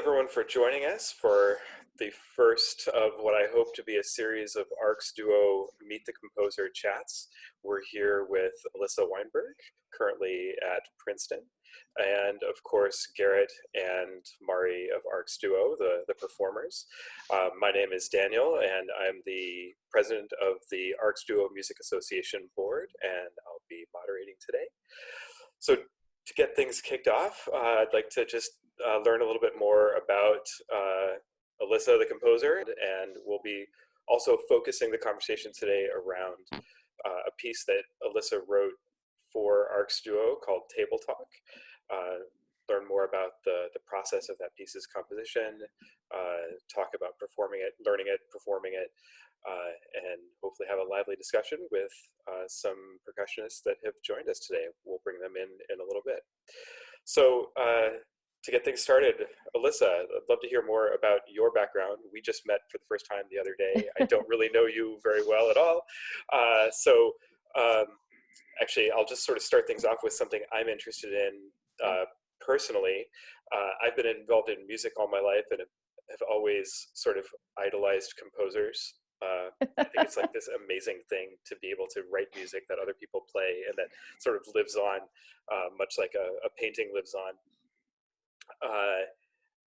everyone for joining us for the first of what I hope to be a series of ARC's Duo Meet the Composer chats. We're here with Alyssa Weinberg, currently at Princeton, and of course Garrett and Mari of ARC's Duo, the performers. My name is Daniel, and I'm the president of the ARC's Duo Music Association board, and I'll be moderating today. So to get things kicked off, I'd like to just learn a little bit more about Alyssa, the composer, and we'll be also focusing the conversation today around a piece that Alyssa wrote for ARC's Duo called Table Talk. Learn more about the process of that piece's composition, talk about performing it, learning it, performing it, and hopefully have a lively discussion with some percussionists that have joined us today. We'll bring them in a little bit. So to get things started, Alyssa, I'd love to hear more about your background. We just met for the first time the other day. I don't really know you very well at all. Actually, I'll just sort of start things off with something I'm interested in personally. I've been involved in music all my life and have always sort of idolized composers. I think it's like this amazing thing to be able to write music that other people play and that sort of lives on, much like a painting lives on.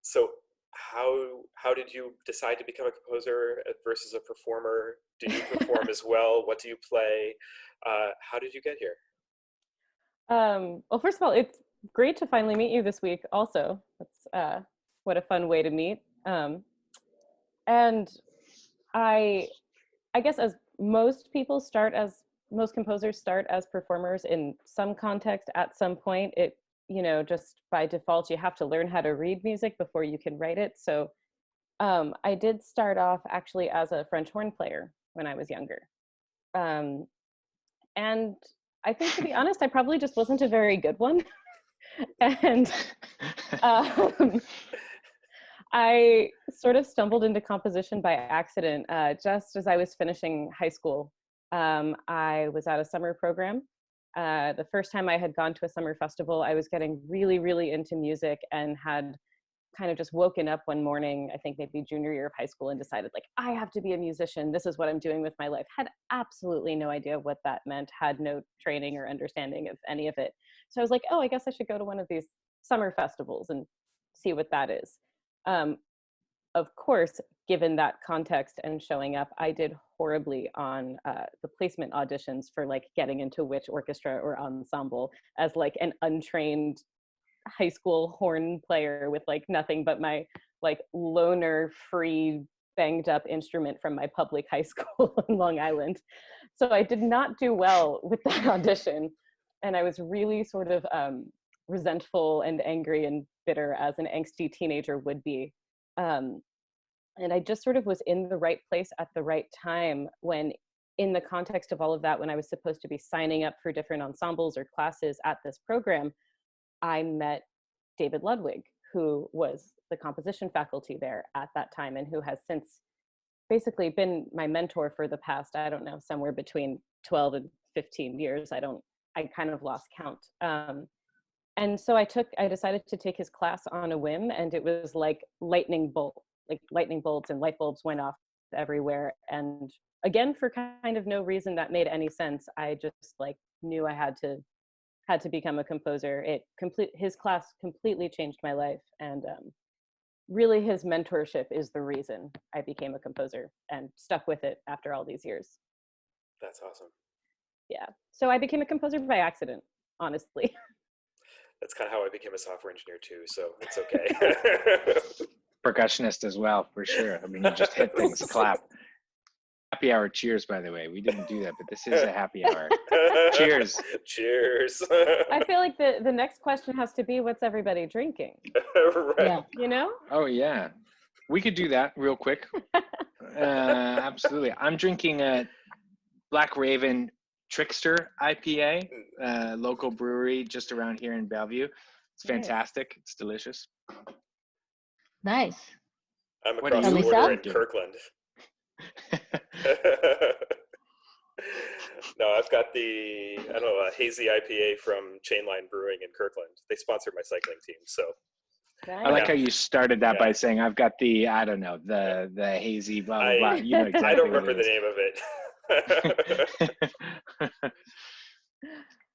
So how did you decide to become a composer versus a performer? Do you perform as well? What do you play? How did you get here? Well, first of all, it's great to finally meet you this week also. That's what a fun way to meet. And I guess as most composers start as performers in some context at some point, just by default, you have to learn how to read music before you can write it. So I did start off actually as a French horn player when I was younger. And I think, to be honest, I probably just wasn't a very good one. And I sort of stumbled into composition by accident. Just as I was finishing high school, I was at a summer program. The first time I had gone to a summer festival, I was getting really, really into music and had kind of just woken up one morning, I think maybe junior year of high school, and decided, like, I have to be a musician. This is what I'm doing with my life. Had absolutely no idea what that meant, had no training or understanding of any of it. So I was like, oh, I guess I should go to one of these summer festivals and see what that is. Of course, given that context and showing up, I did horribly on the placement auditions for like getting into which orchestra or ensemble as like an untrained high school horn player with like nothing but my like loaner free banged up instrument from my public high school in Long Island. So I did not do well with that audition. And I was really sort of resentful and angry and bitter as an angsty teenager would be. And I just sort of was in the right place at the right time when, in the context of all of that, when I was supposed to be signing up for different ensembles or classes at this program, I met David Ludwig, who was the composition faculty there at that time and who has since basically been my mentor for the past, I don't know, somewhere between 12 and 15 years. I kind of lost count. And so I decided to take his class on a whim, and it was like lightning bolts and light bulbs went off everywhere. And again, for kind of no reason that made any sense, I just like knew I had to become a composer. His class completely changed my life, and really his mentorship is the reason I became a composer and stuck with it after all these years. That's awesome. Yeah, so I became a composer by accident, honestly. That's kind of how I became a software engineer too, so it's okay. Percussionist as well, for sure. I mean, you just hit things, clap. Happy hour cheers, by the way. We didn't do that, but this is a happy hour. Cheers. Cheers. I feel like the next question has to be, what's everybody drinking? Right. Yeah. You know? Oh, yeah. We could do that real quick. Absolutely. I'm drinking a Black Raven Trickster IPA, local brewery just around here in Bellevue. It's fantastic. It's delicious. Nice. I'm across the border in Kirkland. No, I've got a hazy IPA from Chainline Brewing in Kirkland. They sponsor my cycling team, so I like how you started that by saying, "I've got the I don't know the hazy blah blah blah." You know exactly. I don't what remember the name of it.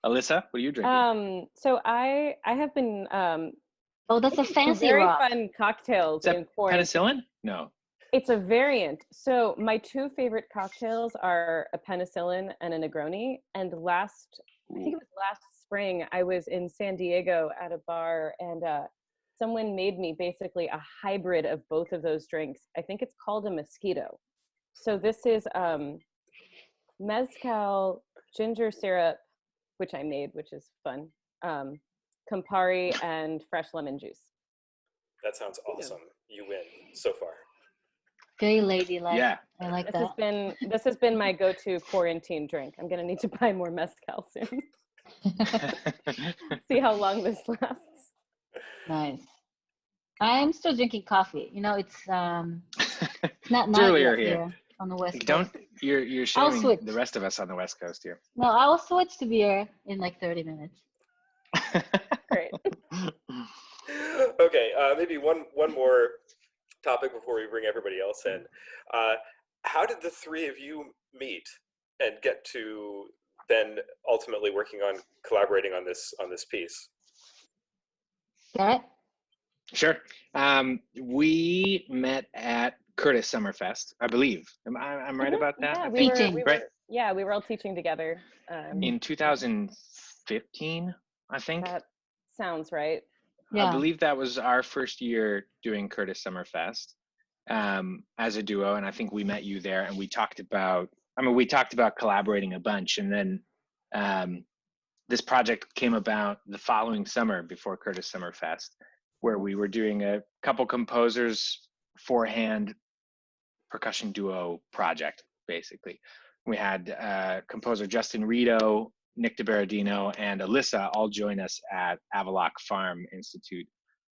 Alyssa, what are you drinking? So I have been Oh, that's a fancy very rock. fun cocktails Is that in quarantine. penicillin? No. It's a variant. So my two favorite cocktails are a penicillin and a Negroni. And I think it was last spring, I was in San Diego at a bar, and someone made me basically a hybrid of both of those drinks. I think it's called a mosquito. So this is mezcal, ginger syrup, which I made, which is fun, Campari, and fresh lemon juice. That sounds awesome. You win so far. Very ladylike. Yeah. I like This that. This has been my go-to quarantine drink. I'm gonna need to buy more mezcal soon. See how long this lasts. Nice. I'm still drinking coffee. You know, it's not night earlier yet here. here on the West Coast. You're I'll shaming switch. the rest of us on the West Coast here. No, I will switch to beer in like 30 minutes. Great. Okay, maybe one more topic before we bring everybody else in. How did the three of you meet and get to then ultimately working on collaborating on this piece? Garrett? Sure. We met at Curtis Summerfest, I believe. I'm right about that? Yeah, we were all teaching together. In 2015, I think. That sounds right. Yeah. I believe that was our first year doing Curtis Summerfest as a duo, and I think we met you there, and we talked about collaborating a bunch, and then this project came about the following summer before Curtis Summerfest, where we were doing a couple composers four-hand percussion duo project, basically. We had composer Justin Rito, Nick DiBerardino, and Alyssa all join us at Avaloq Farm Institute,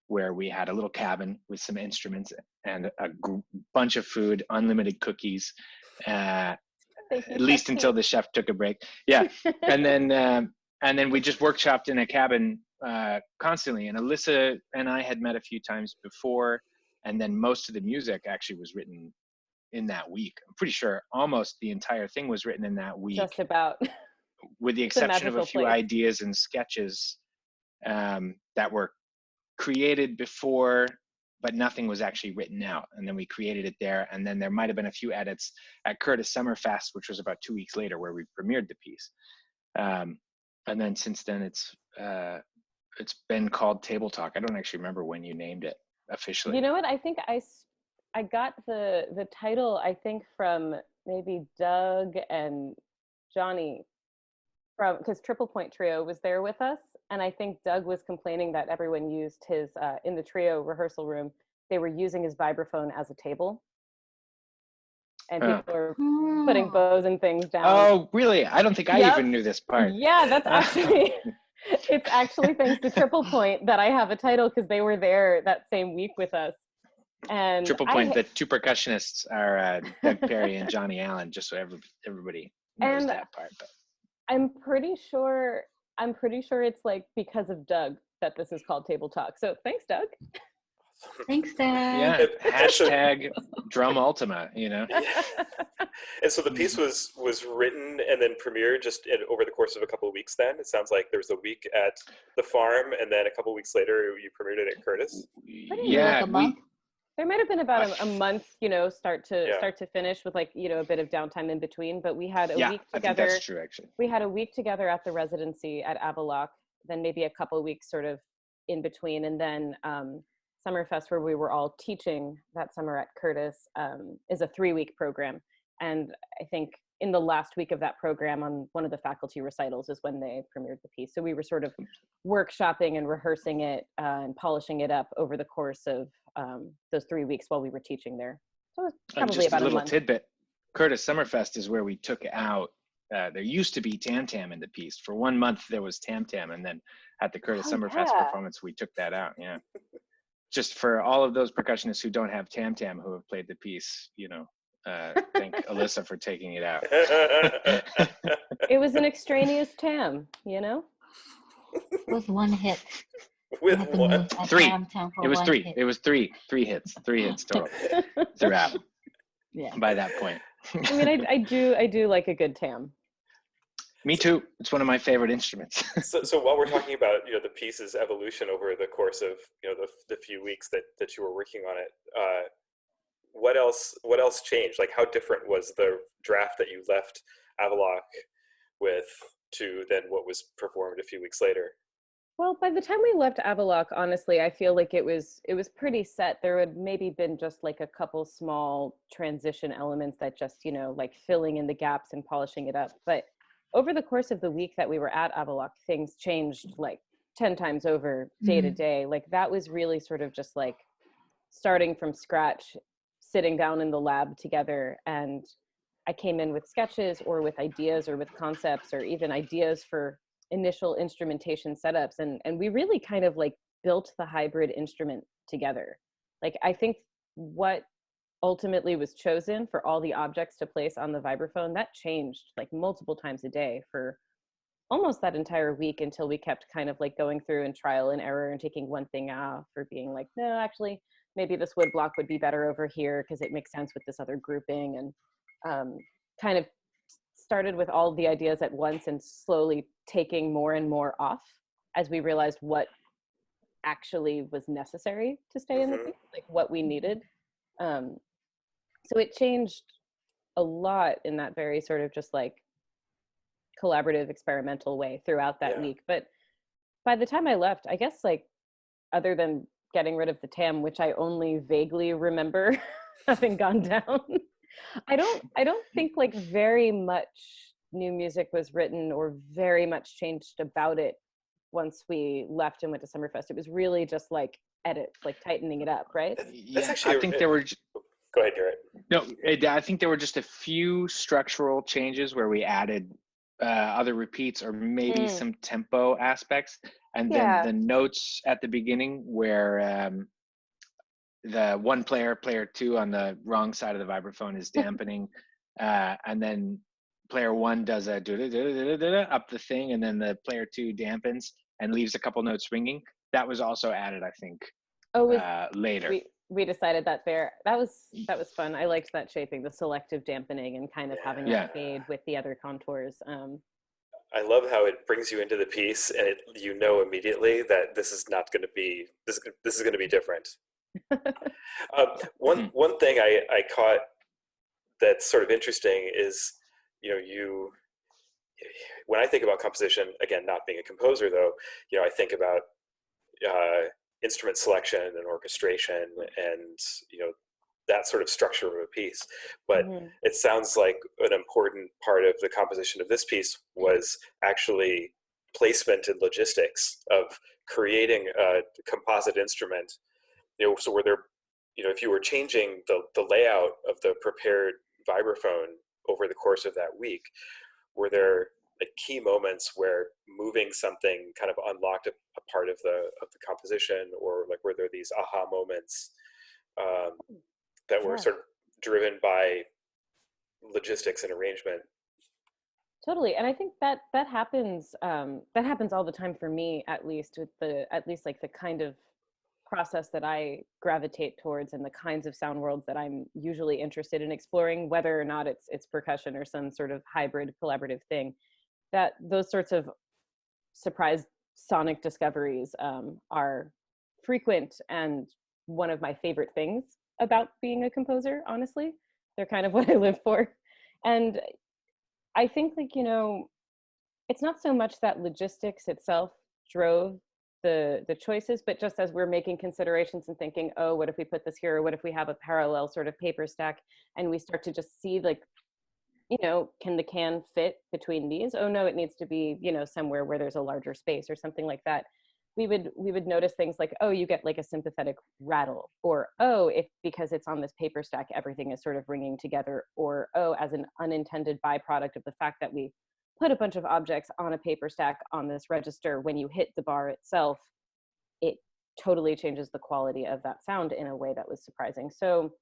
where we had a little cabin with some instruments and a bunch of food, unlimited cookies, at least until the chef took a break. Yeah, and then we just workshopped in a cabin constantly. And Alyssa and I had met a few times before, and then most of the music actually was written in that week. I'm pretty sure almost the entire thing was written in that week. Just about. With the exception of a few ideas and sketches that were created before, but nothing was actually written out. And then we created it there. And then there might have been a few edits at Curtis Summerfest, which was about 2 weeks later, where we premiered the piece. And then since then, it's been called Table Talk. I don't actually remember when you named it officially. You know what? I think I got the title, I think, from maybe Doug and Johnny, because Triple Point Trio was there with us, and I think Doug was complaining that everyone used his in the trio rehearsal room, they were using his vibraphone as a table, and people were putting bows and things down. Oh, really? I don't think I even knew this part. Yeah, that's actually it's actually thanks to Triple Point that I have a title, because they were there that same week with us. And Triple Point, the two percussionists are Doug Perry and Johnny Allen, just so everybody knows that part. But I'm pretty sure it's like because of Doug that this is called Table Talk. So thanks, Doug. Thanks, Dad. Yeah, hashtag Drum Ultima, you know. Yeah. And so the piece was written and then premiered just over the course of a couple of weeks then? It sounds like there was a week at the farm, and then a couple of weeks later you premiered it at Curtis? Yeah, like a month. There might have been about a month, start to finish, with like, a bit of downtime in between, but we had a week together. I think that's true, actually. We had a week together at the residency at Avaloq, then maybe a couple of weeks sort of in between, and then Summerfest, where we were all teaching that summer at Curtis, is a 3-week program. And I think in the last week of that program, on one of the faculty recitals, is when they premiered the piece. So we were sort of workshopping and rehearsing it and polishing it up over the course of those 3 weeks while we were teaching there. So it was probably just about a little month. tidbit. Curtis Summerfest is where we took out, there used to be Tam Tam in the piece. For 1 month there was Tam Tam, and then at the Curtis Summerfest performance, we took that out, yeah. Just for all of those percussionists who don't have Tam Tam who have played the piece, thank Alyssa for taking it out. It was an extraneous Tam, It was one hit. With have to one. move a Three. tam tam for It was one three. hit. It was three hits total throughout Yeah. by that point. I mean, I do like a good tam. Me too. It's one of my favorite instruments. So while we're talking about the piece's evolution over the course of the few weeks that you were working on it, what else changed? Like, how different was the draft that you left Avalok with to then what was performed a few weeks later? Well, by the time we left Avalok, honestly, I feel like it was pretty set. There had maybe been just like a couple small transition elements that just, like filling in the gaps and polishing it up. But over the course of the week that we were at Avalok, things changed like 10 times over day to day. Like that was really sort of just like starting from scratch, sitting down in the lab together. And I came in with sketches or with ideas or with concepts or even ideas for initial instrumentation setups. And we really kind of like built the hybrid instrument together. Like, I think what ultimately was chosen for all the objects to place on the vibraphone, that changed like multiple times a day for almost that entire week, until we kept kind of like going through and trial and error and taking one thing off or being like, no, actually, maybe this wood block would be better over here because it makes sense with this other grouping. And kind of started with all the ideas at once and slowly taking more and more off as we realized what actually was necessary to stay in the piece, like what we needed. So it changed a lot in that very sort of just like collaborative experimental way throughout that week. But by the time I left, I guess, like, other than getting rid of the tam, which I only vaguely remember having gone down, I don't think like very much new music was written or very much changed about it once we left and went to Summerfest. It was really just like edits, like tightening it up, right? Yeah, I think there were. Go ahead, Garrett. No, I think there were just a few structural changes where we added other repeats or maybe some tempo aspects, and then the notes at the beginning where the one player, player two on the wrong side of the vibraphone is dampening, and then player one does a up the thing, and then the player two dampens and leaves a couple notes ringing. That was also added, I think, later. We decided that there. That was fun. I liked that shaping, the selective dampening, and kind of having that fade with the other contours. I love how it brings you into the piece, and you know immediately that this is not going to be this is going to be different. One thing I caught that's sort of interesting is, you when I think about composition, again, not being a composer though, I think about instrument selection and orchestration and that sort of structure of a piece. But it sounds like an important part of the composition of this piece was actually placement and logistics of creating a composite instrument. So were there, if you were changing the layout of the prepared vibraphone over the course of that week, were there like key moments where moving something kind of unlocked a part of the composition, or like were there these aha moments that were sort of driven by logistics and arrangement? Totally. And I think that happens all the time for me, at least like the kind of process that I gravitate towards and the kinds of sound worlds that I'm usually interested in exploring, whether or not it's percussion or some sort of hybrid collaborative thing. That those sorts of surprise sonic discoveries are frequent and one of my favorite things about being a composer, honestly. They're kind of what I live for. And I think, like, it's not so much that logistics itself drove the choices, but just as we're making considerations and thinking, oh, what if we put this here? Or what if we have a parallel sort of paper stack? And we start to just see, like, can the can fit between these? Oh no, it needs to be, somewhere where there's a larger space or something like that. We would notice things like, oh, you get like a sympathetic rattle, or oh, because it's on this paper stack, everything is sort of ringing together, or oh, as an unintended byproduct of the fact that we put a bunch of objects on a paper stack on this register, when you hit the bar itself, it totally changes the quality of that sound in a way that was surprising. So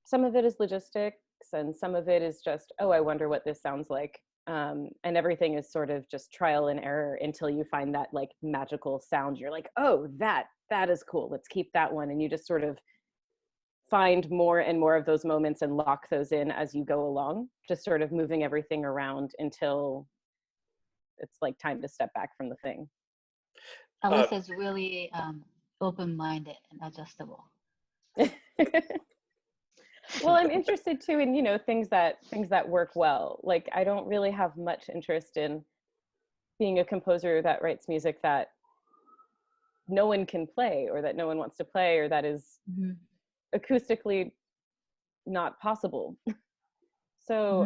some of it is logistics, and some of it is just, oh, I wonder what this sounds like. and everything is sort of just trial and error until you find that like magical sound. You're like, oh, that is cool, let's keep that one. And you just sort of find more and more of those moments and lock those in as you go along, just sort of moving everything around until it's like time to step back from the thing. Alyssa's really open-minded and adjustable. Well, I'm interested too in, you know, things that work well. Like, I don't really have much interest in being a composer that writes music that no one can play, or that no one wants to play, or that is acoustically not possible. So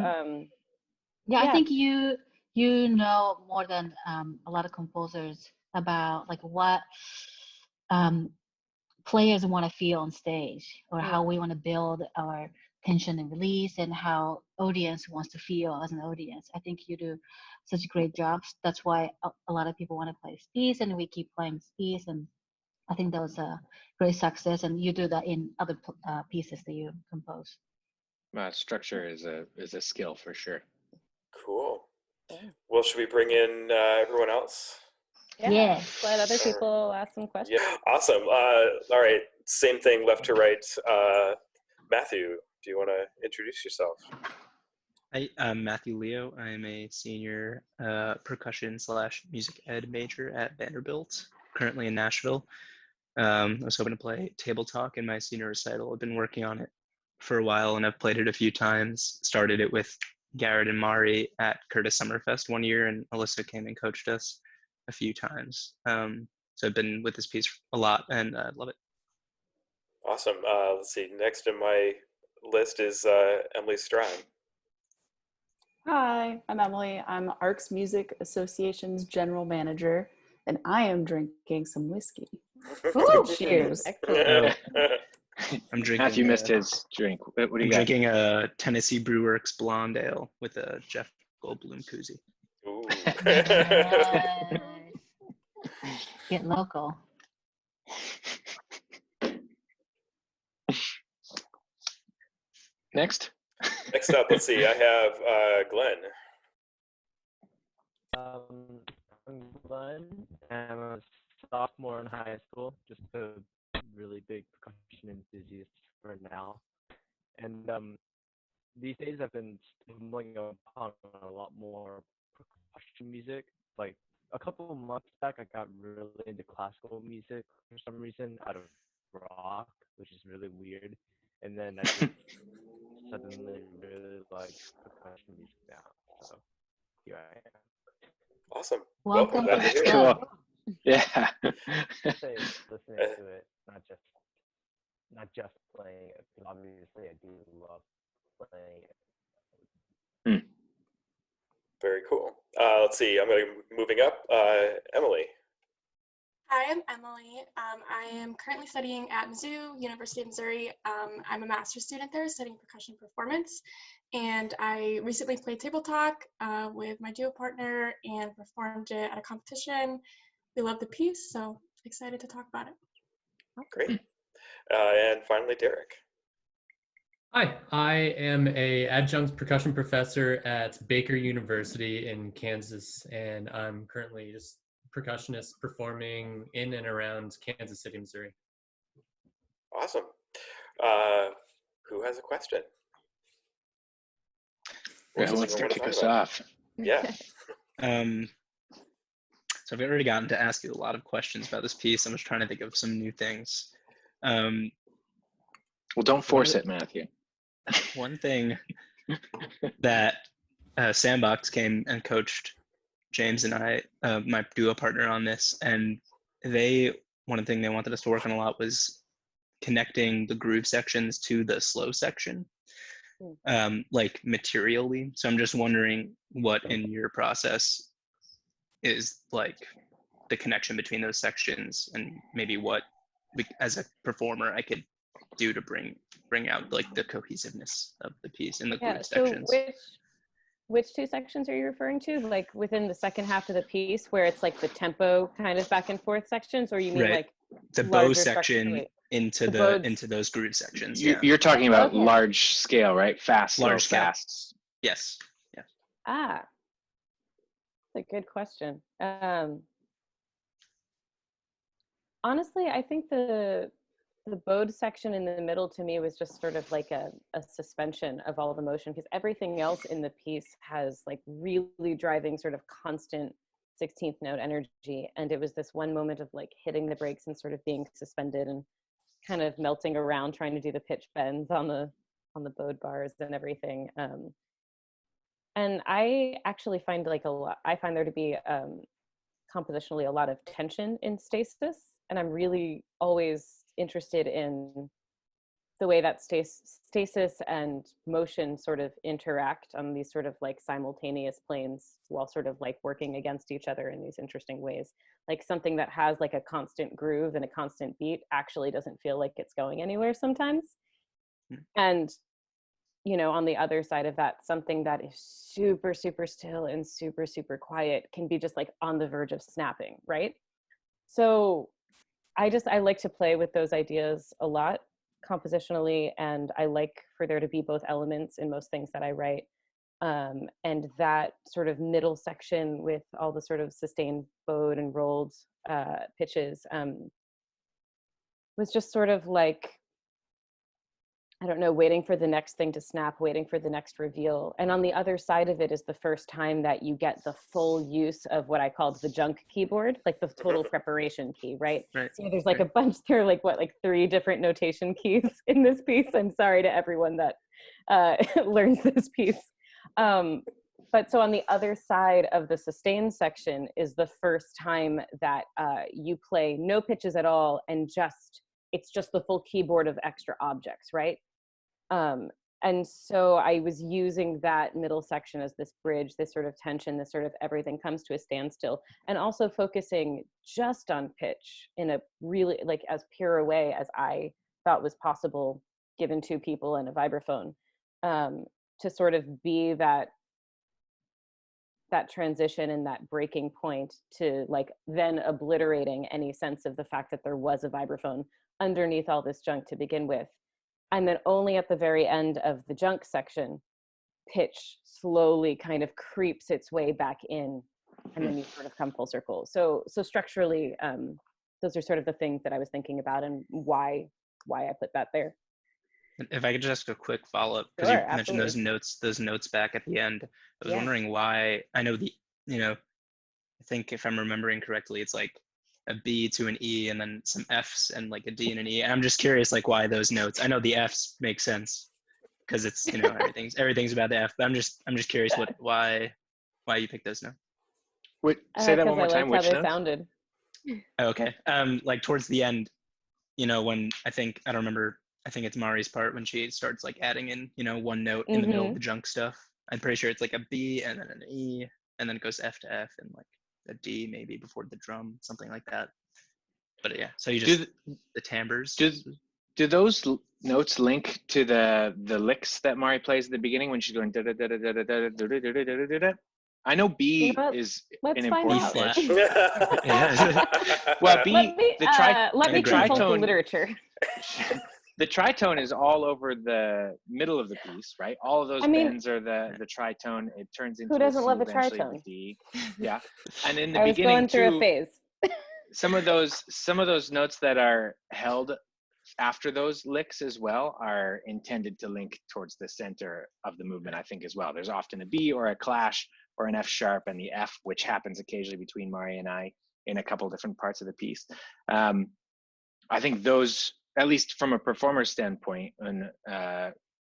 I think you know more than a lot of composers about like what players want to feel on stage, or how we want to build our tension and release, and how audience wants to feel as an audience. I think you do such great jobs. That's why a lot of people want to play this piece, and we keep playing this piece. And I think that was a great success, and you do that in other pieces that you compose. Structure is a skill for sure. Cool. Well, should we bring in everyone else? Yeah. Let other people ask some questions. Yeah, awesome. All right, same thing, left to right. Matthew, do you want to introduce yourself? Hi, I'm Matthew Leo. I'm a senior percussion / music ed major at Vanderbilt, currently in Nashville. I was hoping to play Table Talk in my senior recital. I've been working on it for a while, and I've played it a few times. Started it with Garrett and Mari at Curtis Summerfest one year, and Alyssa came and coached us a few times. So I've been with this piece a lot, and I love it. Awesome. Let's see. Next in my list is Emily Strachan. Hi, I'm Emily. I'm Arcs Music Association's general manager, and I am drinking some whiskey. Ooh, cheers. Excellent. I'm drinking. Matthew missed his drink. What do you got? Drinking a Tennessee Brewworks Blonde Ale with a Jeff Goldblum koozie. Ooh. Yes. Get local. Next up, let's see. I have Glenn. I'm Glenn. I'm a sophomore in high school, just a really big percussion enthusiast for now. And these days I've been stumbling upon a lot more percussion music. Like a couple of months back, I got really into classical music for some reason out of rock, which is really weird. And then I just suddenly really like percussion music now. So here I am. Awesome. Welcome glad to hear it. Cool. Yeah. Say listening to it, not just playing it, because obviously I do love playing it. Very cool. Let's see. I'm moving up. Emily. Hi, I'm Emily. I am currently studying at Mizzou, University of Missouri. I'm a master's student there studying percussion performance. And I recently played Table Talk with my duo partner and performed it at a competition. We love the piece, so excited to talk about it. Great. And finally, Derek. Hi, I am a adjunct percussion professor at Baker University in Kansas, and I'm currently just percussionist performing in and around Kansas City, Missouri. Awesome. Who has a question? Who wants to kick us off? Yeah. So I've already gotten to ask you a lot of questions about this piece. I'm just trying to think of some new things. Well, don't force it, Matthew. One thing that Sandbox came and coached James and I, my duo partner, on this, and one thing they wanted us to work on a lot was connecting the groove sections to the slow section, like materially. So I'm just wondering what in your process is like the connection between those sections, and maybe what as a performer I could do to bring out like the cohesiveness of the piece in the groove sections. So which two sections are you referring to? Like within the second half of the piece where it's like the tempo kind of back and forth sections, or you mean like the bow section into those groove sections? You're talking about large scale, right? Fast, large scale. fast. Yes. Ah, That's a good question. Honestly, I think the bowed section in the middle to me was just sort of like a suspension of all the motion, because everything else in the piece has like really driving sort of constant 16th note energy. And it was this one moment of like hitting the brakes and sort of being suspended and kind of melting around, trying to do the pitch bends on the bowed bars and everything. And I actually find like I find there to be compositionally a lot of tension in stasis, and I'm really always interested in the way that stasis and motion sort of interact on these sort of like simultaneous planes while sort of like working against each other in these interesting ways. Like something that has like a constant groove and a constant beat actually doesn't feel like it's going anywhere sometimes. And you know, on the other side of that, something that is super, super still and super, super quiet can be just like on the verge of snapping, right? So I like to play with those ideas a lot compositionally, and I like for there to be both elements in most things that I write. And that sort of middle section with all the sort of sustained bowed and rolled pitches was just sort of like, I don't know, waiting for the next thing to snap, waiting for the next reveal. And on the other side of it is the first time that you get the full use of what I called the junk keyboard, like the total preparation key, right? Right. So there's like a bunch, there are like what, like 3 different notation keys in this piece. I'm sorry to everyone that learns this piece. But so on the other side of the sustain section is the first time that you play no pitches at all, and it's just the full keyboard of extra objects, right? And so I was using that middle section as this bridge, this sort of tension, this sort of everything comes to a standstill, and also focusing just on pitch in a really like as pure a way as I thought was possible, given 2 people and a vibraphone, to sort of be that transition and that breaking point to like then obliterating any sense of the fact that there was a vibraphone underneath all this junk to begin with. And then only at the very end of the junk section, pitch slowly kind of creeps its way back in, and then you sort of come full circle. So structurally, those are sort of the things that I was thinking about and why I put that there. If I could just ask a quick follow-up, because Sure, you mentioned those notes back at the end. I was wondering why. I know I think if I'm remembering correctly, it's like a B to an E and then some Fs and like a D and an E. And I'm just curious, like, why those notes? I know the Fs make sense because it's everything's about the F. But I'm just curious why you picked those notes. Wait, say that one more time. Which Which how notes? they sounded. Oh, okay. Like towards the end, when I think it's Mari's part when she starts like adding in, one note in the middle of the junk stuff. I'm pretty sure it's like a B and then an E and then it goes F to F and like a D maybe before the drum, something like that. But yeah, so you just the timbres. Do those notes link to the licks that Mari plays at the beginning when she's going da da da da da da da da da da da da da? I know B is an important pitch. Well, B let me consult the literature. The tritone is all over the middle of the piece, right? All of those bends are the tritone. It turns into who doesn't a C, love a eventually tritone? the D. Yeah, and in the I was beginning going through too, a phase. some of those notes that are held after those licks as well are intended to link towards the center of the movement, I think, as well. There's often a B or a clash or an F sharp and the F, which happens occasionally between Mari and I in a couple different parts of the piece. I think those, at least from a performer standpoint, and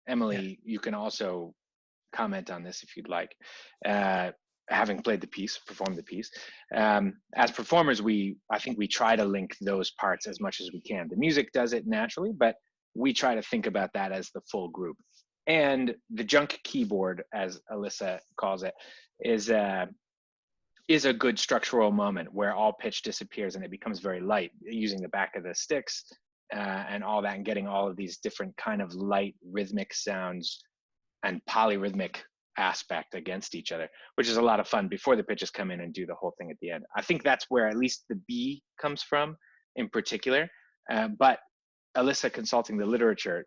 Emily, you can also comment on this if you'd like, having played the piece, performed the piece. As performers, I think we try to link those parts as much as we can. The music does it naturally, but we try to think about that as the full group. And the junk keyboard, as Alyssa calls it, is a good structural moment where all pitch disappears and it becomes very light, using the back of the sticks and all that, and getting all of these different kind of light rhythmic sounds and polyrhythmic aspect against each other, which is a lot of fun before the pitches come in and do the whole thing at the end. I think that's where at least the B comes from in particular. But Alyssa, consulting the literature,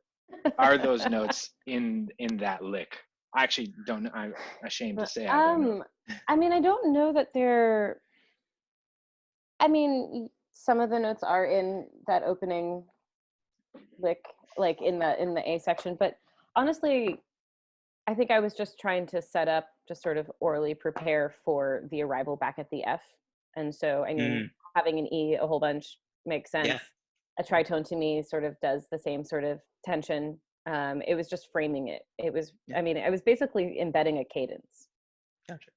are those notes in that lick? I actually don't know. I'm ashamed to say I don't know. I mean, I don't know that they're. I mean, some of the notes are in that opening lick, like in the A section, but honestly, I think I was just trying to set up, just sort of orally prepare for the arrival back at the F. And so, I mean, having an E a whole bunch makes sense. Yeah. A tritone to me sort of does the same sort of tension. It was just framing it. It was, I mean, I was basically embedding a cadence. Gotcha.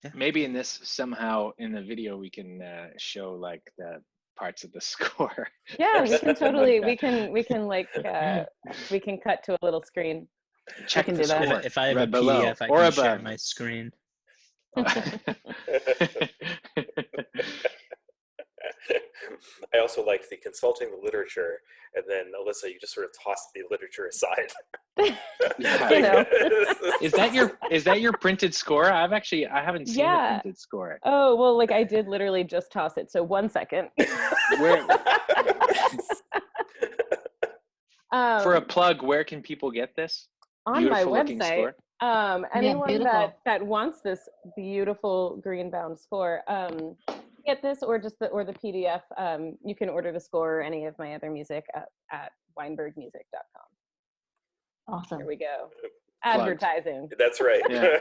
Yeah. Maybe in this somehow in the video we can show like the parts of the score. Yeah, we can totally. Like we can like we can cut to a little screen. check can the do that. score. If I have right a below PDF, I or can above. share my screen. I also liked the consulting the literature, and then Alyssa, you just sort of tossed the literature aside. Yeah. You know. Is that your printed score? I haven't seen the printed score. Oh, well, like I did literally just toss it. So 1 second. Where for a plug, where can people get this? On my Beautiful looking website. score. Anyone that wants this beautiful green bound score, get this or just the PDF. You can order the score or any of my other music at weinbergmusic.com. Awesome. There we go. Advertising. That's right. Yeah.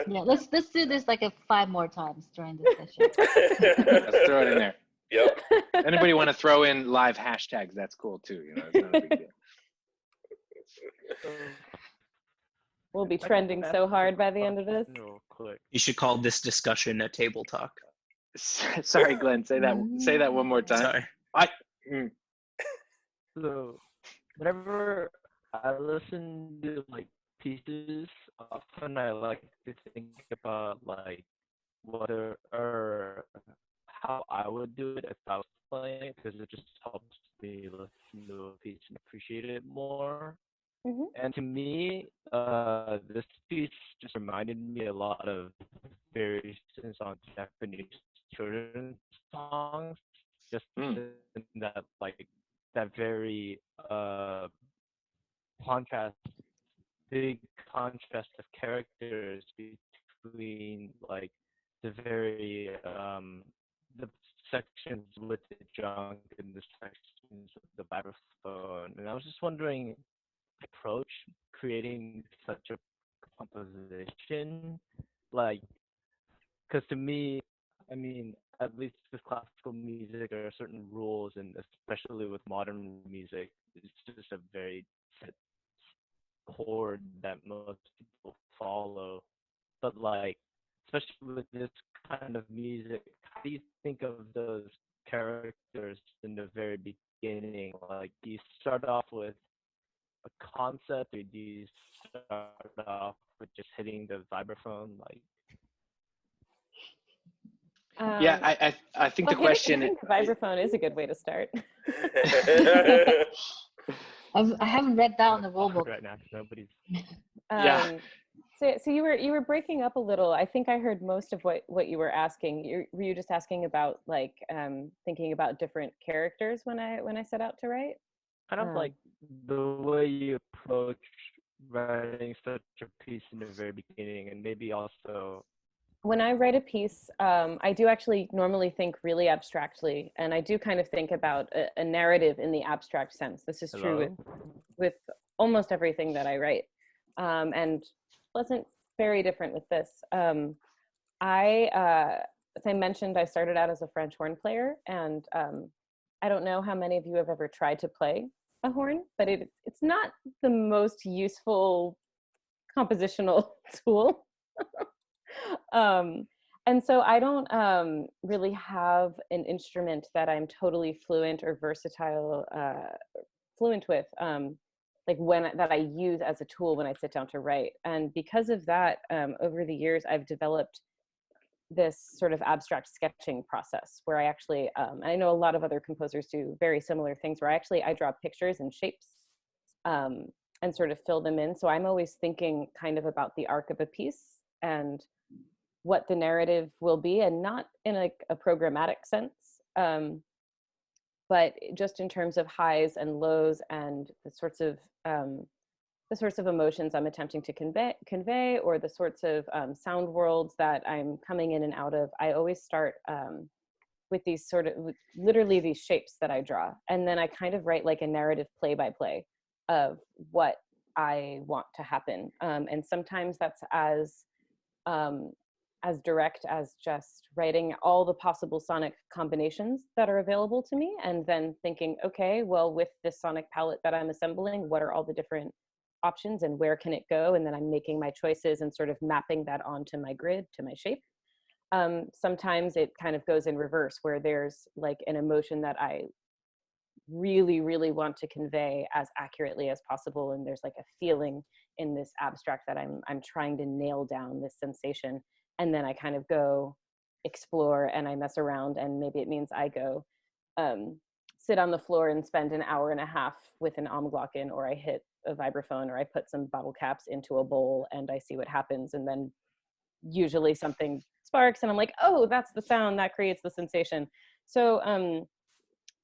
Yeah, let's do this like 5 more times during this session. Let's throw it in there. Yep. Anybody want to throw in live hashtags? That's cool too. You know, it's not a big deal. We'll be trending so hard by the end of this. Real quick. You should call this discussion a table talk. Sorry, Glenn. Say that one more time. Sorry. So whenever I listen to like pieces, often I like to think about like whether or how I would do it if I was playing it, because it just helps me listen to a piece and appreciate it more. Mm-hmm. And to me, this piece just reminded me a lot of variations on Japanese children's songs, just in that like that very contrast, big contrast of characters between like the very the sections with the junk and the sections with the vibraphone. And I was just wondering, approach creating such a composition, like, because to me, I mean, at least with classical music, there are certain rules, and especially with modern music, it's just a very set chord that most people follow. But like, especially with this kind of music, how do you think of those characters in the very beginning? Like, do you start off with a concept, or do you start off with just hitting the vibraphone? Like, I think the question. Hitting the vibraphone is a good way to start. I haven't read down the rule book right now, nobody's. Yeah. So you were breaking up a little. I think I heard most of what you were asking. Were you just asking about like thinking about different characters when I set out to write? Kind of like the way you approach writing such a piece in the very beginning, and maybe also. When I write a piece, I do actually normally think really abstractly, and I do kind of think about a narrative in the abstract sense. This is true with almost everything that I write, and wasn't very different with this. As I mentioned, I started out as a French horn player, and I don't know how many of you have ever tried to play a horn, but it's not the most useful compositional tool. And so I don't really have an instrument that I'm totally fluent or versatile, fluent with, like that I use as a tool when I sit down to write. And because of that, over the years, I've developed this sort of abstract sketching process where I actually, I know a lot of other composers do very similar things where I draw pictures and shapes and sort of fill them in. So I'm always thinking kind of about the arc of a piece and what the narrative will be, and not in a programmatic sense, but just in terms of highs and lows and the sorts of the sorts of emotions I'm attempting to convey, or the sorts of sound worlds that I'm coming in and out of, I always start with these sort of, literally these shapes that I draw. And then I kind of write like a narrative play-by-play of what I want to happen. And sometimes that's as direct as just writing all the possible sonic combinations that are available to me, and then thinking, okay, well, with this sonic palette that I'm assembling, what are all the different options and where can it go? And then I'm making my choices and sort of mapping that onto my grid, to my shape. Sometimes it kind of goes in reverse, where there's like an emotion that I really, really want to convey as accurately as possible, and there's like a feeling in this abstract that I'm trying to nail down, this sensation. And then I kind of go explore and I mess around, and maybe it means I go sit on the floor and spend an hour and a half with an Omglocken, or I hit a vibraphone, or I put some bottle caps into a bowl and I see what happens. And then usually something sparks and I'm like, oh, that's the sound that creates the sensation. So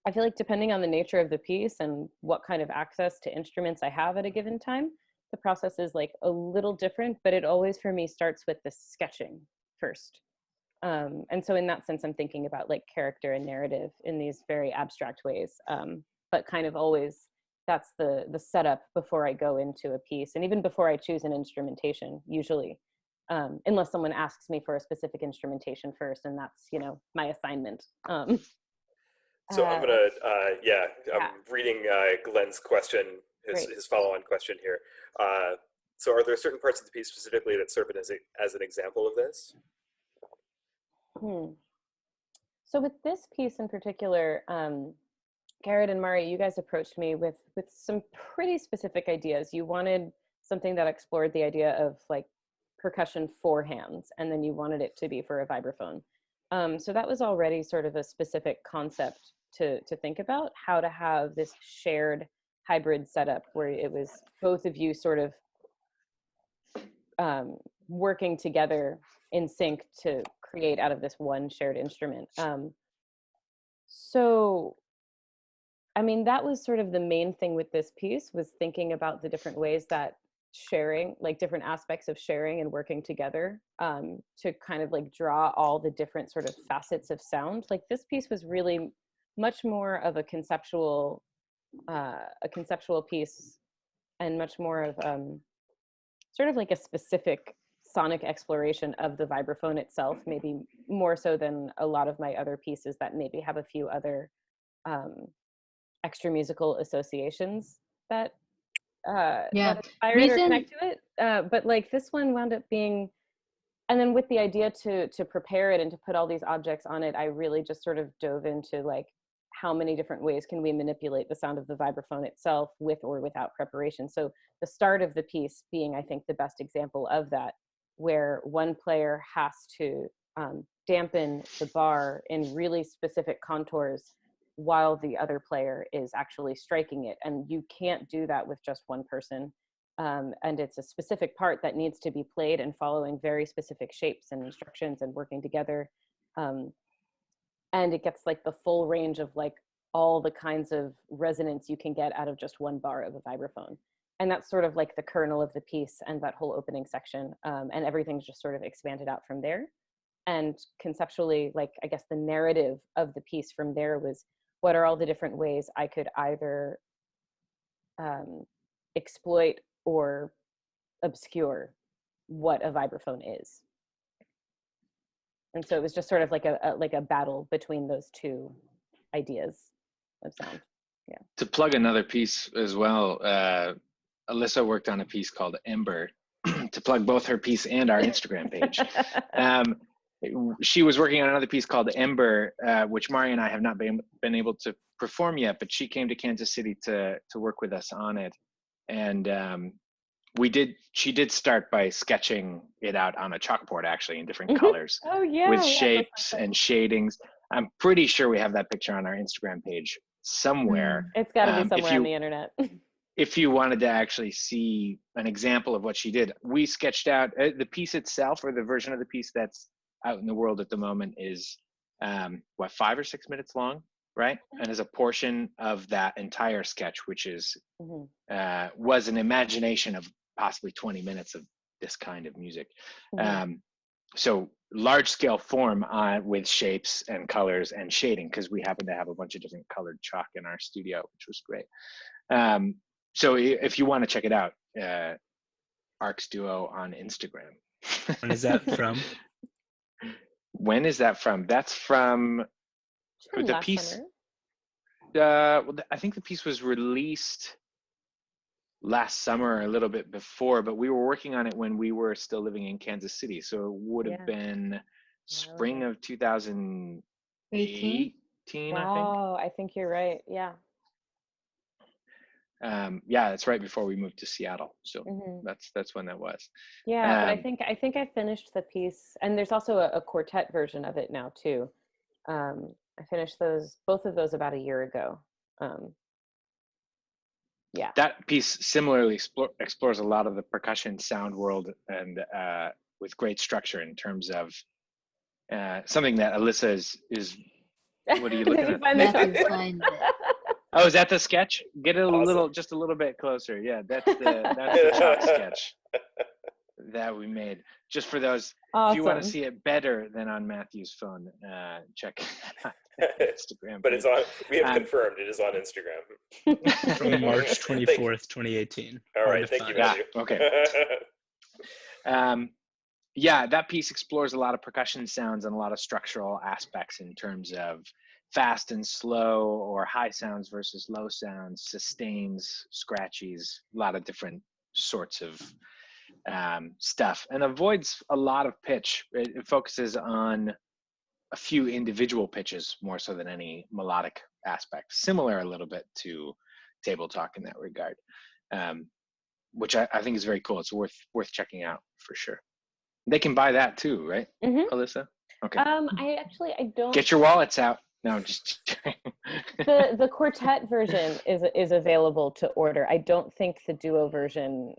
I feel like depending on the nature of the piece and what kind of access to instruments I have at a given time, the process is like a little different, but it always for me starts with the sketching first. And so in that sense, I'm thinking about like character and narrative in these very abstract ways, but kind of always that's the setup before I go into a piece, and even before I choose an instrumentation, usually, unless someone asks me for a specific instrumentation first, and that's, you know, my assignment. So I'm gonna, I'm reading Glenn's question, his follow-on question here. So are there certain parts of the piece specifically that serve as an example of this? So with this piece in particular, Garrett and Mari, you guys approached me with some pretty specific ideas. You wanted something that explored the idea of like percussion for hands, and then you wanted it to be for a vibraphone. So that was already sort of a specific concept to think about, how to have this shared hybrid setup where it was both of you sort of working together in sync to create out of this one shared instrument. So, I mean, that was sort of the main thing with this piece, was thinking about the different ways that sharing, like different aspects of sharing and working together, to kind of like draw all the different sort of facets of sound. Like this piece was really much more of a conceptual piece, and much more of sort of like a specific sonic exploration of the vibraphone itself, maybe more so than a lot of my other pieces that maybe have a few other extra musical associations that that inspired or connect to it. But like this one wound up being, and then with the idea to prepare it and to put all these objects on it, I really just sort of dove into like, how many different ways can we manipulate the sound of the vibraphone itself with or without preparation? So the start of the piece being, I think, the best example of that, where one player has to dampen the bar in really specific contours while the other player is actually striking it. And you can't do that with just one person. And it's a specific part that needs to be played and following very specific shapes and instructions and working together. And it gets like the full range of like all the kinds of resonance you can get out of just one bar of a vibraphone. And that's sort of like the kernel of the piece and that whole opening section. And everything's just sort of expanded out from there. And conceptually, like, I guess the narrative of the piece from there was, what are all the different ways I could either exploit or obscure what a vibraphone is. And so it was just sort of like a battle between those two ideas of sound. Yeah. To plug another piece as well, Alyssa worked on a piece called Ember to plug both her piece and our Instagram page. She was working on another piece called Ember, which Mari and I have not been able to perform yet, but she came to Kansas City to work with us on it. And she did start by sketching it out on a chalkboard, actually, in different colors. Oh, yeah, with shapes and shadings. I'm pretty sure we have that picture on our Instagram page somewhere. It's got to be somewhere on the internet. If you wanted to actually see an example of what she did, we sketched out the piece itself, or the version of the piece that's out in the world at the moment is 5 or 6 minutes long. right? And as a portion of that entire sketch, which is Mm-hmm. was an imagination of possibly 20 minutes of this kind of music. Mm-hmm. So large scale form with shapes and colors and shading, because we happen to have a bunch of different colored chalk in our studio, which was great. So if you want to check it out, Arcs Duo on Instagram. When is that from? When is that from? That's from the last piece. summer. Well, I think the piece was released last summer, a little bit before, but we were working on it when we were still living in Kansas City. So it would have been spring of 2018, 18? I think. Wow, I think you're right. Yeah. Yeah, it's right before we moved to Seattle. So Mm-hmm. that's when that was. Yeah, but I think I finished the piece, and there's also a quartet version of it now too. I finished both of those about a year ago. Yeah. That piece similarly explores a lot of the percussion sound world, and with great structure in terms of something that Alyssa is. What are you looking at? Matthew find it. Oh, is that the sketch? Get it Awesome. just a little bit closer. Yeah, that's the chalk sketch that we made. Just for those, Awesome. if you want to see it better than on Matthew's phone, check out Instagram. But it's on. We have confirmed it is on Instagram. From March 24th, 2018. All Hard right, to thank you, find. Matthew. Okay. Yeah, that piece explores a lot of percussion sounds and a lot of structural aspects in terms of fast and slow, or high sounds versus low sounds, sustains, scratchies, a lot of different sorts of stuff, and avoids a lot of pitch. It focuses on a few individual pitches more so than any melodic aspect, similar a little bit to Table Talk in that regard, which I think is very cool. It's worth checking out for sure. They can buy that too, right, Alyssa? Okay. I don't. Get your wallets out. No, just the quartet version is available to order. I don't think the duo version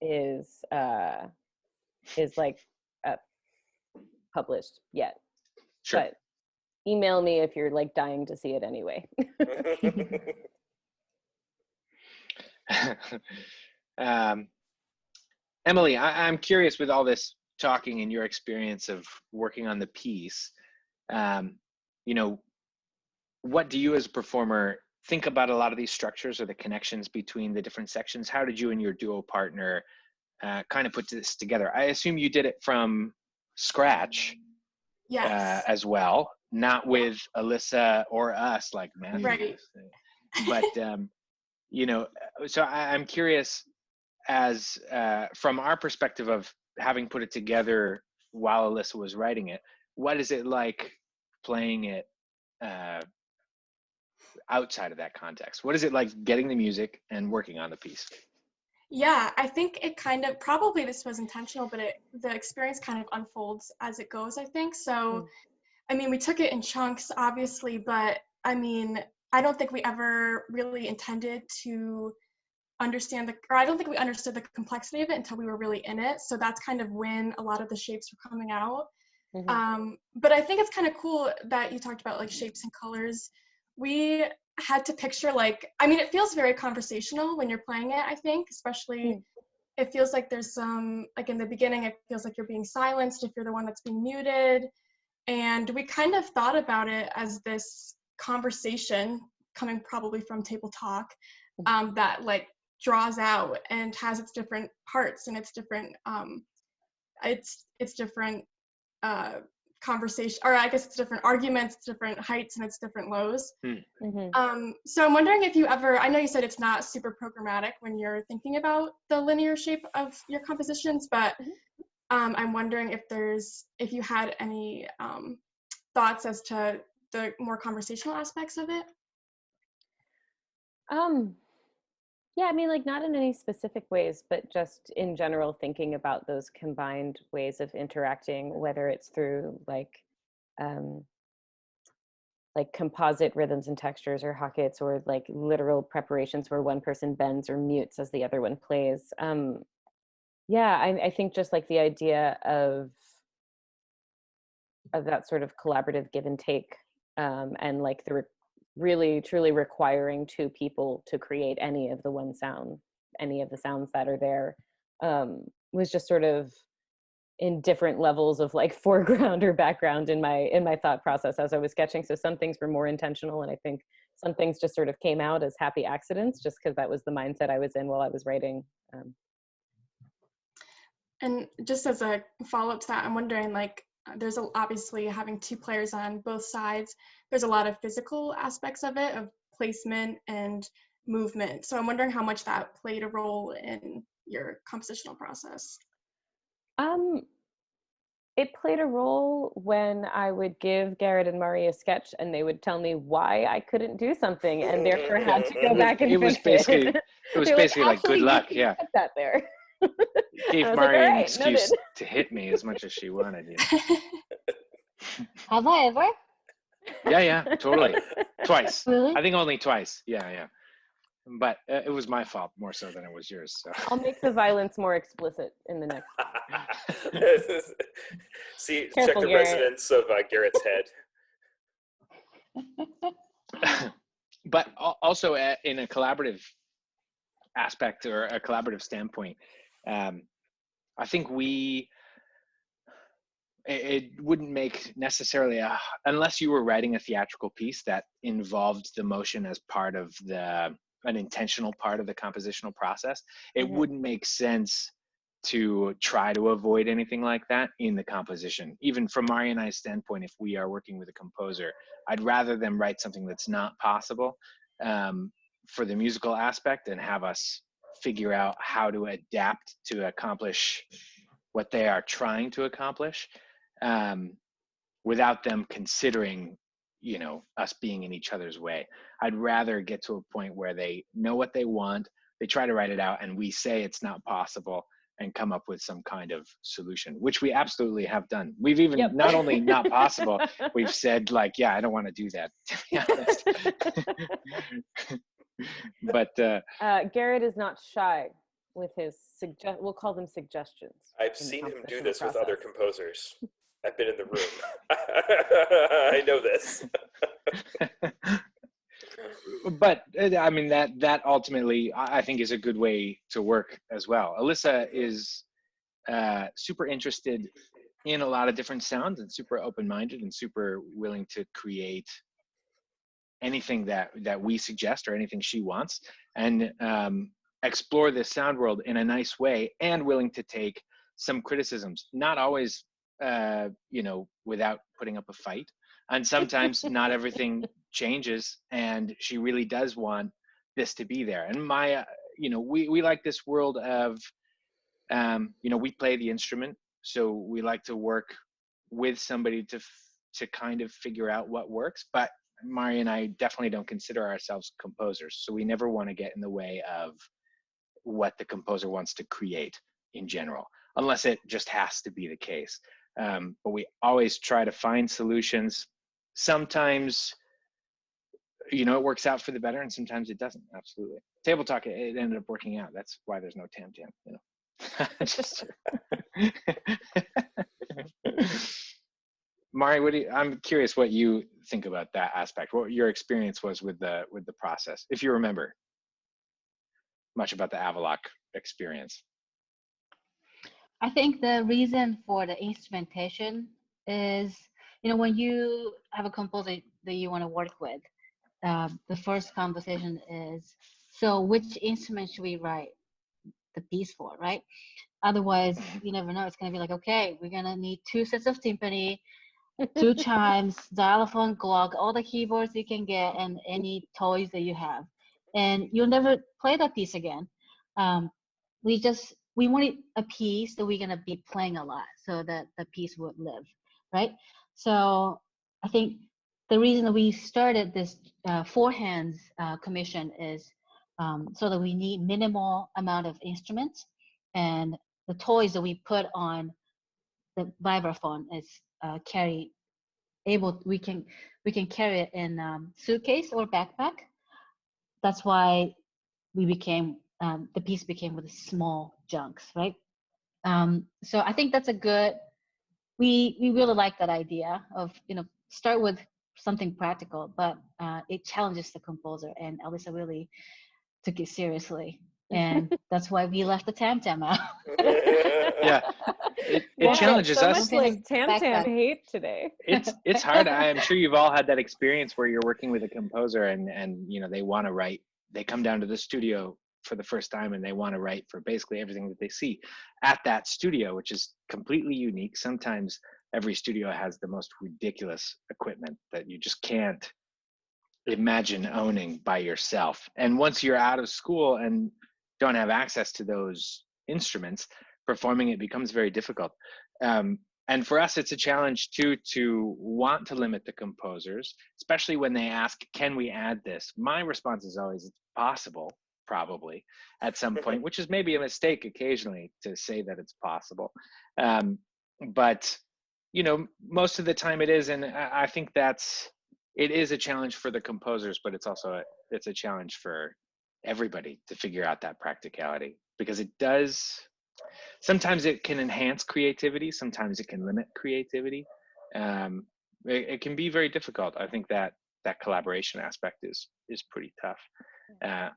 is like published yet. Sure. But email me if you're like dying to see it anyway. Emily, I'm curious, with all this talking and your experience of working on the piece, what do you as a performer think about a lot of these structures or the connections between the different sections? How did you and your duo partner kind of put this together? I assume you did it from scratch. Yes. As well, not with Alyssa or us like Matthew. Right. But so I'm curious, as from our perspective of having put it together while Alyssa was writing it, what is it like playing it outside of that context? What is it like getting the music and working on the piece? Yeah, I think it kind of, probably this was intentional, but the experience kind of unfolds as it goes, I think. So, I mean, we took it in chunks, obviously, but I mean, I don't think we ever really intended to understand or I don't think we understood the complexity of it until we were really in it. So that's kind of when a lot of the shapes were coming out. But I think it's kind of cool that you talked about like shapes and colors. We had to picture it feels very conversational when you're playing it, I think, especially it feels like there's some, like in the beginning, it feels like you're being silenced if you're the one that's being muted. And we kind of thought about it as this conversation coming probably from Table Talk that like draws out and has its different parts and its different different conversation, or I guess it's different arguments, it's different heights, and it's different lows. So I'm wondering if you ever, I know you said it's not super programmatic when you're thinking about the linear shape of your compositions, but I'm wondering if you had any thoughts as to the more conversational aspects of it. Yeah, I mean, like not in any specific ways, but just in general, thinking about those combined ways of interacting, whether it's through like composite rhythms and textures or hockets, or like literal preparations where one person bends or mutes as the other one plays. Yeah, I think just like the idea of that sort of collaborative give and take and like the really truly requiring two people to create any of the sounds that are there, was just sort of in different levels of like foreground or background in my thought process as I was sketching. So some things were more intentional, and I think some things just sort of came out as happy accidents just because that was the mindset I was in while I was writing. And just as a follow-up to that, I'm wondering, like, there's obviously having two players on both sides, there's a lot of physical aspects of it, of placement and movement. So I'm wondering how much that played a role in your compositional process. It played a role when I would give Garrett and Murray a sketch and they would tell me why I couldn't do something and therefore had to go back and It was fix basically it. it was They're basically like good "Actually, luck. you Yeah, can put that there." gave I was like, Mari "All an right, excuse noted." to hit me as much as she wanted. Have I ever? Yeah, totally. Twice. Really? I think only twice. Yeah. But it was my fault more so than it was yours. So. I'll make the violence more explicit in the next. See, check Careful, the Garrett. resonance of Garrett's head. But also in a collaborative aspect or a collaborative standpoint, I think it wouldn't make necessarily unless you were writing a theatrical piece that involved the motion as part of an intentional part of the compositional process, it wouldn't make sense to try to avoid anything like that in the composition. Even from Mari and I's standpoint, if we are working with a composer, I'd rather them write something that's not possible for the musical aspect and have us figure out how to adapt to accomplish what they are trying to accomplish, without them considering, us being in each other's way. I'd rather get to a point where they know what they want, they try to write it out, and we say it's not possible and come up with some kind of solution, which we absolutely have done. We've even not only not possible, we've said like, yeah, I don't want to do that, to be honest. But Garrett is not shy with his we'll call them suggestions. I've seen him do this with other composers. I've been in the room. I know this. But I mean, that ultimately I think is a good way to work as well. Alyssa is super interested in a lot of different sounds and super open-minded and super willing to create anything that we suggest or anything she wants, and explore this sound world in a nice way, and willing to take some criticisms, not always without putting up a fight. And sometimes not everything changes, and she really does want this to be there. And we like this world of, we play the instrument, so we like to work with somebody to kind of figure out what works. But Mari and I definitely don't consider ourselves composers, so we never want to get in the way of what the composer wants to create in general, unless it just has to be the case. But we always try to find solutions. Sometimes, it works out for the better, and sometimes it doesn't. Absolutely. Table Talk, it ended up working out. That's why there's no Tam Tam, Mari, I'm curious what you think about that aspect, what your experience was with the process, if you remember much about the Avaloq experience. I think the reason for the instrumentation is, when you have a composer that you want to work with, the first conversation is, so which instrument should we write the piece for, right? Otherwise, you never know. It's going to be like, okay, we're going to need 2 sets of timpani, 2 chimes, xylophone, glog, all the keyboards you can get, and any toys that you have. And you'll never play that piece again. We wanted a piece that we're going to be playing a lot so that the piece would live, right? So I think the reason that we started this 4 hands commission is so that we need minimal amount of instruments, and the toys that we put on the vibraphone is we can carry it in suitcase or backpack. That's why the piece became with small junks, right? So I think that's we really like that idea of, start with something practical, but it challenges the composer, and Alyssa really took it seriously. And that's why we left the Tam Tam out. Yeah, it Man, challenges so us. much like Tam Tam hate today. It's hard. I'm sure you've all had that experience where you're working with a composer and you know they want to write. They come down to the studio for the first time and they want to write for basically everything that they see at that studio, which is completely unique. Sometimes every studio has the most ridiculous equipment that you just can't imagine owning by yourself. And once you're out of school and don't have access to those instruments, performing it becomes very difficult. And for us, it's a challenge too to want to limit the composers, especially when they ask, can we add this? My response is always, it's possible, probably, at some point, which is maybe a mistake occasionally to say that it's possible. But, you know, most of the time it is. And I think it is a challenge for the composers, but it's also it's a challenge for everybody to figure out that practicality, because it does, sometimes it can enhance creativity, sometimes it can limit creativity. It can be very difficult. I think that collaboration aspect is pretty tough.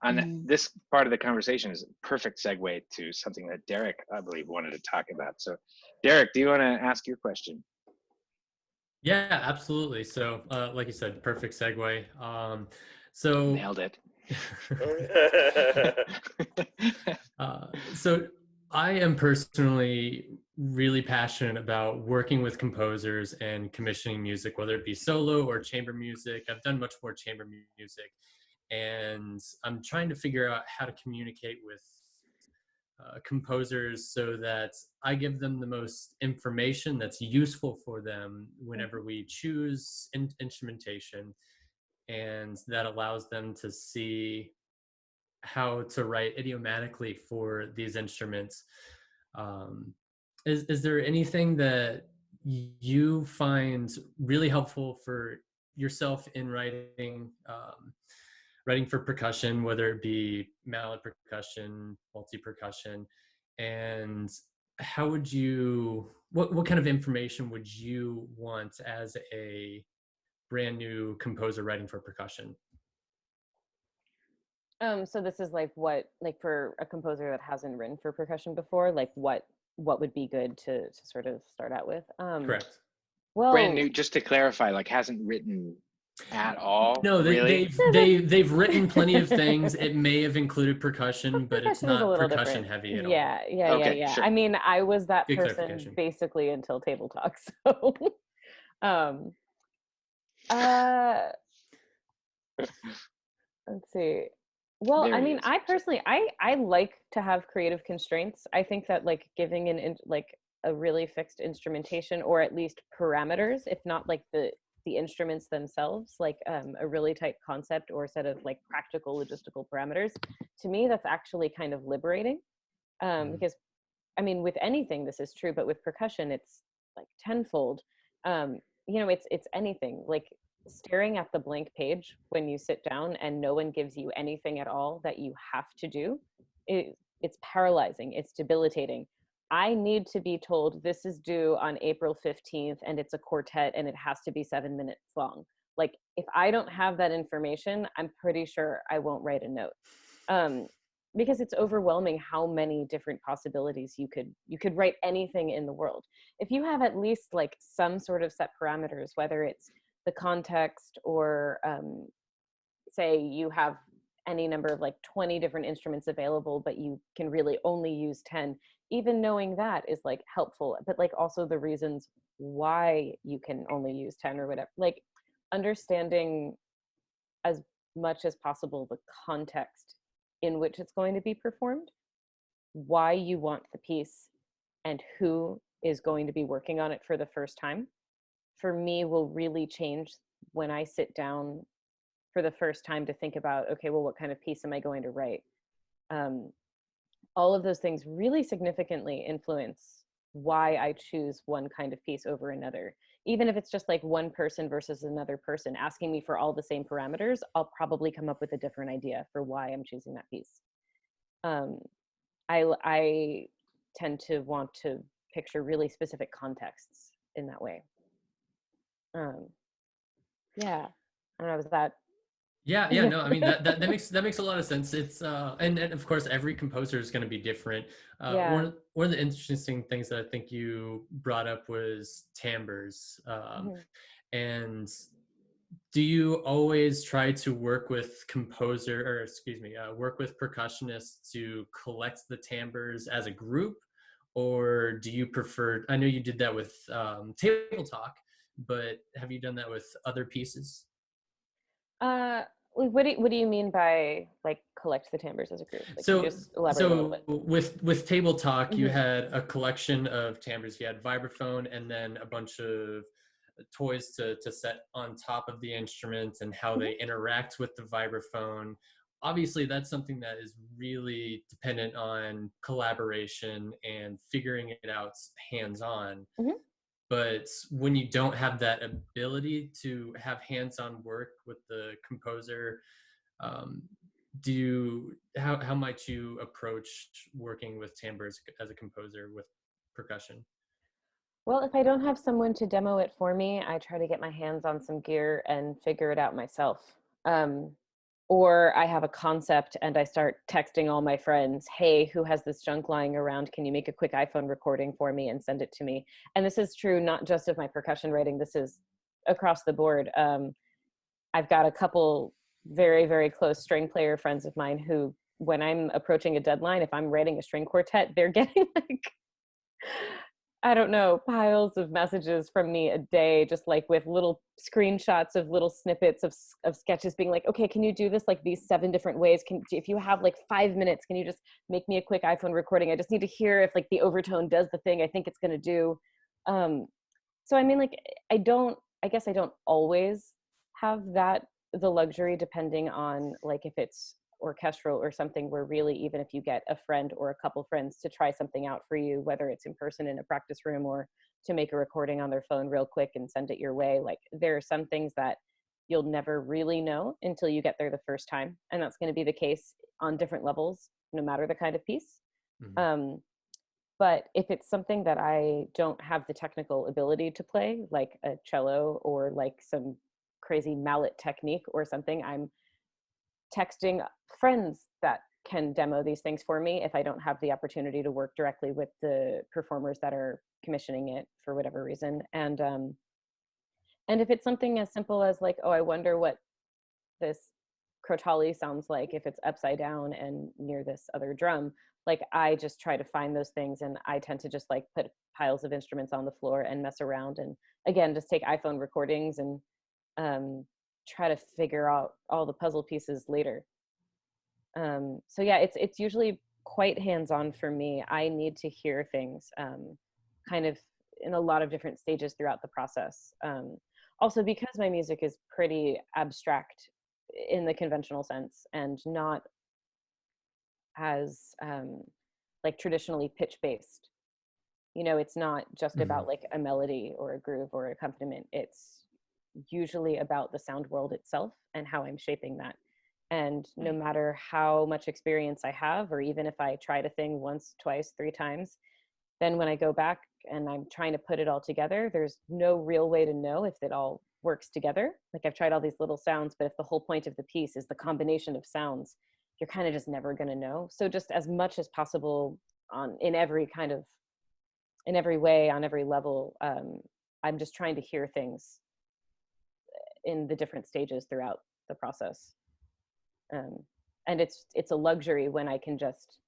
And this part of the conversation is a perfect segue to something that Derek, I believe, wanted to talk about. So Derek, do you want to ask your question? Yeah, absolutely. So, like you said, perfect segue. So nailed it. So I am personally really passionate about working with composers and commissioning music, whether it be solo or chamber music. I've done much more chamber music, and I'm trying to figure out how to communicate with composers so that I give them the most information that's useful for them whenever we choose instrumentation, and that allows them to see how to write idiomatically for these instruments. Is there anything that you find really helpful for yourself in writing writing for percussion, whether it be mallet percussion, multi-percussion, and how would you, what kind of information would you want as a brand new composer writing for percussion? So this is like what, like for a composer that hasn't written for percussion before, like what would be good to sort of start out with? Correct. Well, brand new, just to clarify, like hasn't written at all? No, really? they've written plenty of things. It may have included percussion, but it's percussion is a not little percussion different. heavy at all. Yeah. Okay, sure. I mean, I was that Good person clarification. basically until Table Talk. So, let's see. Well, There I he mean, is. I personally, I like to have creative constraints. I think that like giving like a really fixed instrumentation, or at least parameters, if not like the instruments themselves, like a really tight concept or set of like practical logistical parameters, to me, that's actually kind of liberating. Because I mean, with anything, this is true, but with percussion, it's like tenfold. You know, it's anything like staring at the blank page when you sit down and no one gives you anything at all that you have to do. It's paralyzing. It's debilitating. I need to be told this is due on April 15th and it's a quartet and it has to be 7 minutes long. Like if I don't have that information, I'm pretty sure I won't write a note. Because it's overwhelming how many different possibilities you could write anything in the world. If you have at least like some sort of set parameters, whether it's the context or say you have any number of like 20 different instruments available, but you can really only use 10, even knowing that is like helpful, but like also the reasons why you can only use 10 or whatever, like understanding as much as possible the context in which it's going to be performed, why you want the piece, and who is going to be working on it for the first time, for me will really change when I sit down for the first time to think about, okay, well, what kind of piece am I going to write? All of those things really significantly influence why I choose one kind of piece over another. Even if it's just like one person versus another person asking me for all the same parameters, I'll probably come up with a different idea for why I'm choosing that piece. I tend to want to picture really specific contexts in that way. Yeah. I don't know, was that Yeah, yeah, no, I mean that makes a lot of sense. It's and of course every composer is going to be different. yeah. One of the interesting things that I think you brought up was timbres. Mhm. And do you always try to work with work with percussionists to collect the timbres as a group, or do you prefer? I know you did that with Table Talk, but have you done that with other pieces? Uh, what do you mean by like collect the timbres as a group? Like, can you So just elaborate a little so bit? with Table Talk, you Mhm. had a collection of timbres. You had vibraphone and then a bunch of toys to set on top of the instruments and how Mhm. they interact with the vibraphone. Obviously, that's something that is really dependent on collaboration and figuring it out hands-on. Mhm. But when you don't have that ability to have hands-on work with the composer, um, how might you approach working with timbres as a composer with percussion? Well, if I don't have someone to demo it for me, I try to get my hands on some gear and figure it out myself. Um, or I have a concept and I start texting all my friends, hey, who has this junk lying around? Can you make a quick iPhone recording for me and send it to me? And this is true not just of my percussion writing, this is across the board. I've got a couple very, very close string player friends of mine who, when I'm approaching a deadline, if I'm writing a string quartet, they're getting like, I don't know, piles of messages from me a day, just like with little screenshots of little snippets of sketches being like, okay, can you do this like these 7 different ways? If you have like 5 minutes, can you just make me a quick iPhone recording? I just need to hear if like the overtone does the thing I think it's going to do. Um, so I mean, like, I guess I don't always have the luxury, depending on like if it's orchestral or something where really, even if you get a friend or a couple friends to try something out for you, whether it's in person in a practice room or to make a recording on their phone real quick and send it your way, like there are some things that you'll never really know until you get there the first time. And that's going to be the case on different levels, no matter the kind of piece. Mm-hmm. But if it's something that I don't have the technical ability to play, like a cello or like some crazy mallet technique or something, I'm texting friends that can demo these things for me if I don't have the opportunity to work directly with the performers that are commissioning it for whatever reason. And if it's something as simple as like, oh, I wonder what this crotale sounds like if it's upside down and near this other drum, like I just try to find those things, and I tend to just like put piles of instruments on the floor and mess around, and again just take iPhone recordings and try to figure out all the puzzle pieces later. So yeah, it's usually quite hands-on for me. I need to hear things kind of in a lot of different stages throughout the process. Also because my music is pretty abstract in the conventional sense and not as like traditionally pitch based. You know, it's not just Mm-hmm. about like a melody or a groove or accompaniment. It's usually about the sound world itself and how I'm shaping that. And no matter how much experience I have, or even if I tried a thing once, twice, 3 times, then when I go back and I'm trying to put it all together, there's no real way to know if it all works together. Like I've tried all these little sounds, but if the whole point of the piece is the combination of sounds, you're kind of just never going to know. So just as much as possible in every way, on every level, I'm just trying to hear things in the different stages throughout the process. And it's a luxury when I can just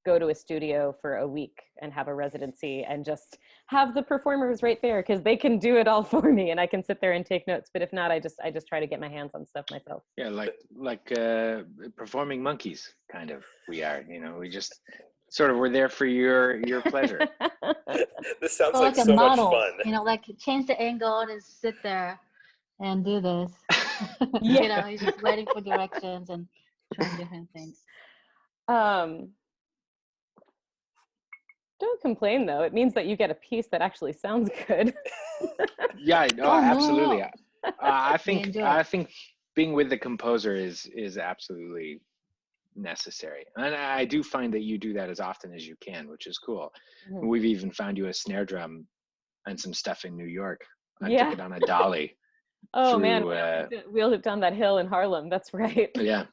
go to a studio for a week and have a residency and just have the performers right there, because they can do it all for me and I can sit there and take notes. But if not, I just try to get my hands on stuff myself. Yeah, like performing monkeys, kind of. We are, we just sort of we're there for your pleasure. This sounds Or like like a so much model, fun. like change the angle and sit there and do this. Yeah. You're just waiting for directions and trying different things. Don't complain though. It means that you get a piece that actually sounds good. Yeah, no, Oh, absolutely. no. I We think enjoy I it. think being with the composer is absolutely necessary, and I do find that you do that as often as you can, which is cool. Mhm. We've even found you a snare drum and some stuff in New York. I took Yeah. it on a dolly. Oh through, man, we all lived down that hill in Harlem. That's right. yeah,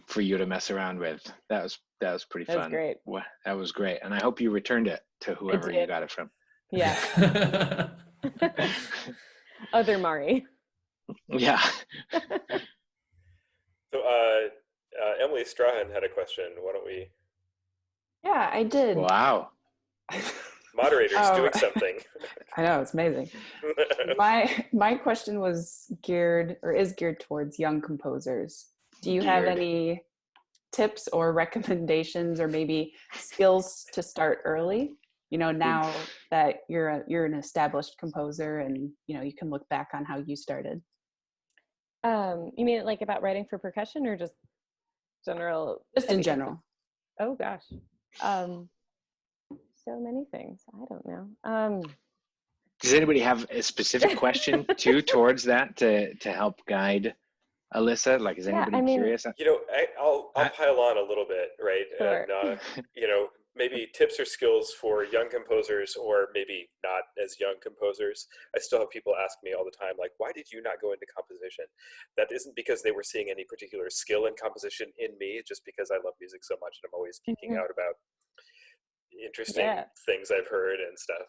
for you to mess around with. That was pretty That was fun. great. That was great, and I hope you returned it to whoever you did. got it from. Yeah. Other Mari. Yeah. So Emily Strachan had a question. Why don't we? Yeah, I did. Wow. Moderators doing something. I know, it's amazing. My question was geared towards young composers. Do you have any tips or recommendations or maybe skills to start early? You know, now that you're an established composer and you can look back on how you started. You mean like about writing for percussion or just general? Just in general. Oh gosh. So many things. I don't know. Does anybody have a specific question too towards that to help guide Alyssa? Like, is anybody curious? I'll pile on a little bit, right? Sure. And maybe tips or skills for young composers, or maybe not as young composers. I still have people ask me all the time, like, why did you not go into composition? That isn't because they were seeing any particular skill in composition in me, just because I love music so much and I'm always geeking out about interesting things I've heard and stuff.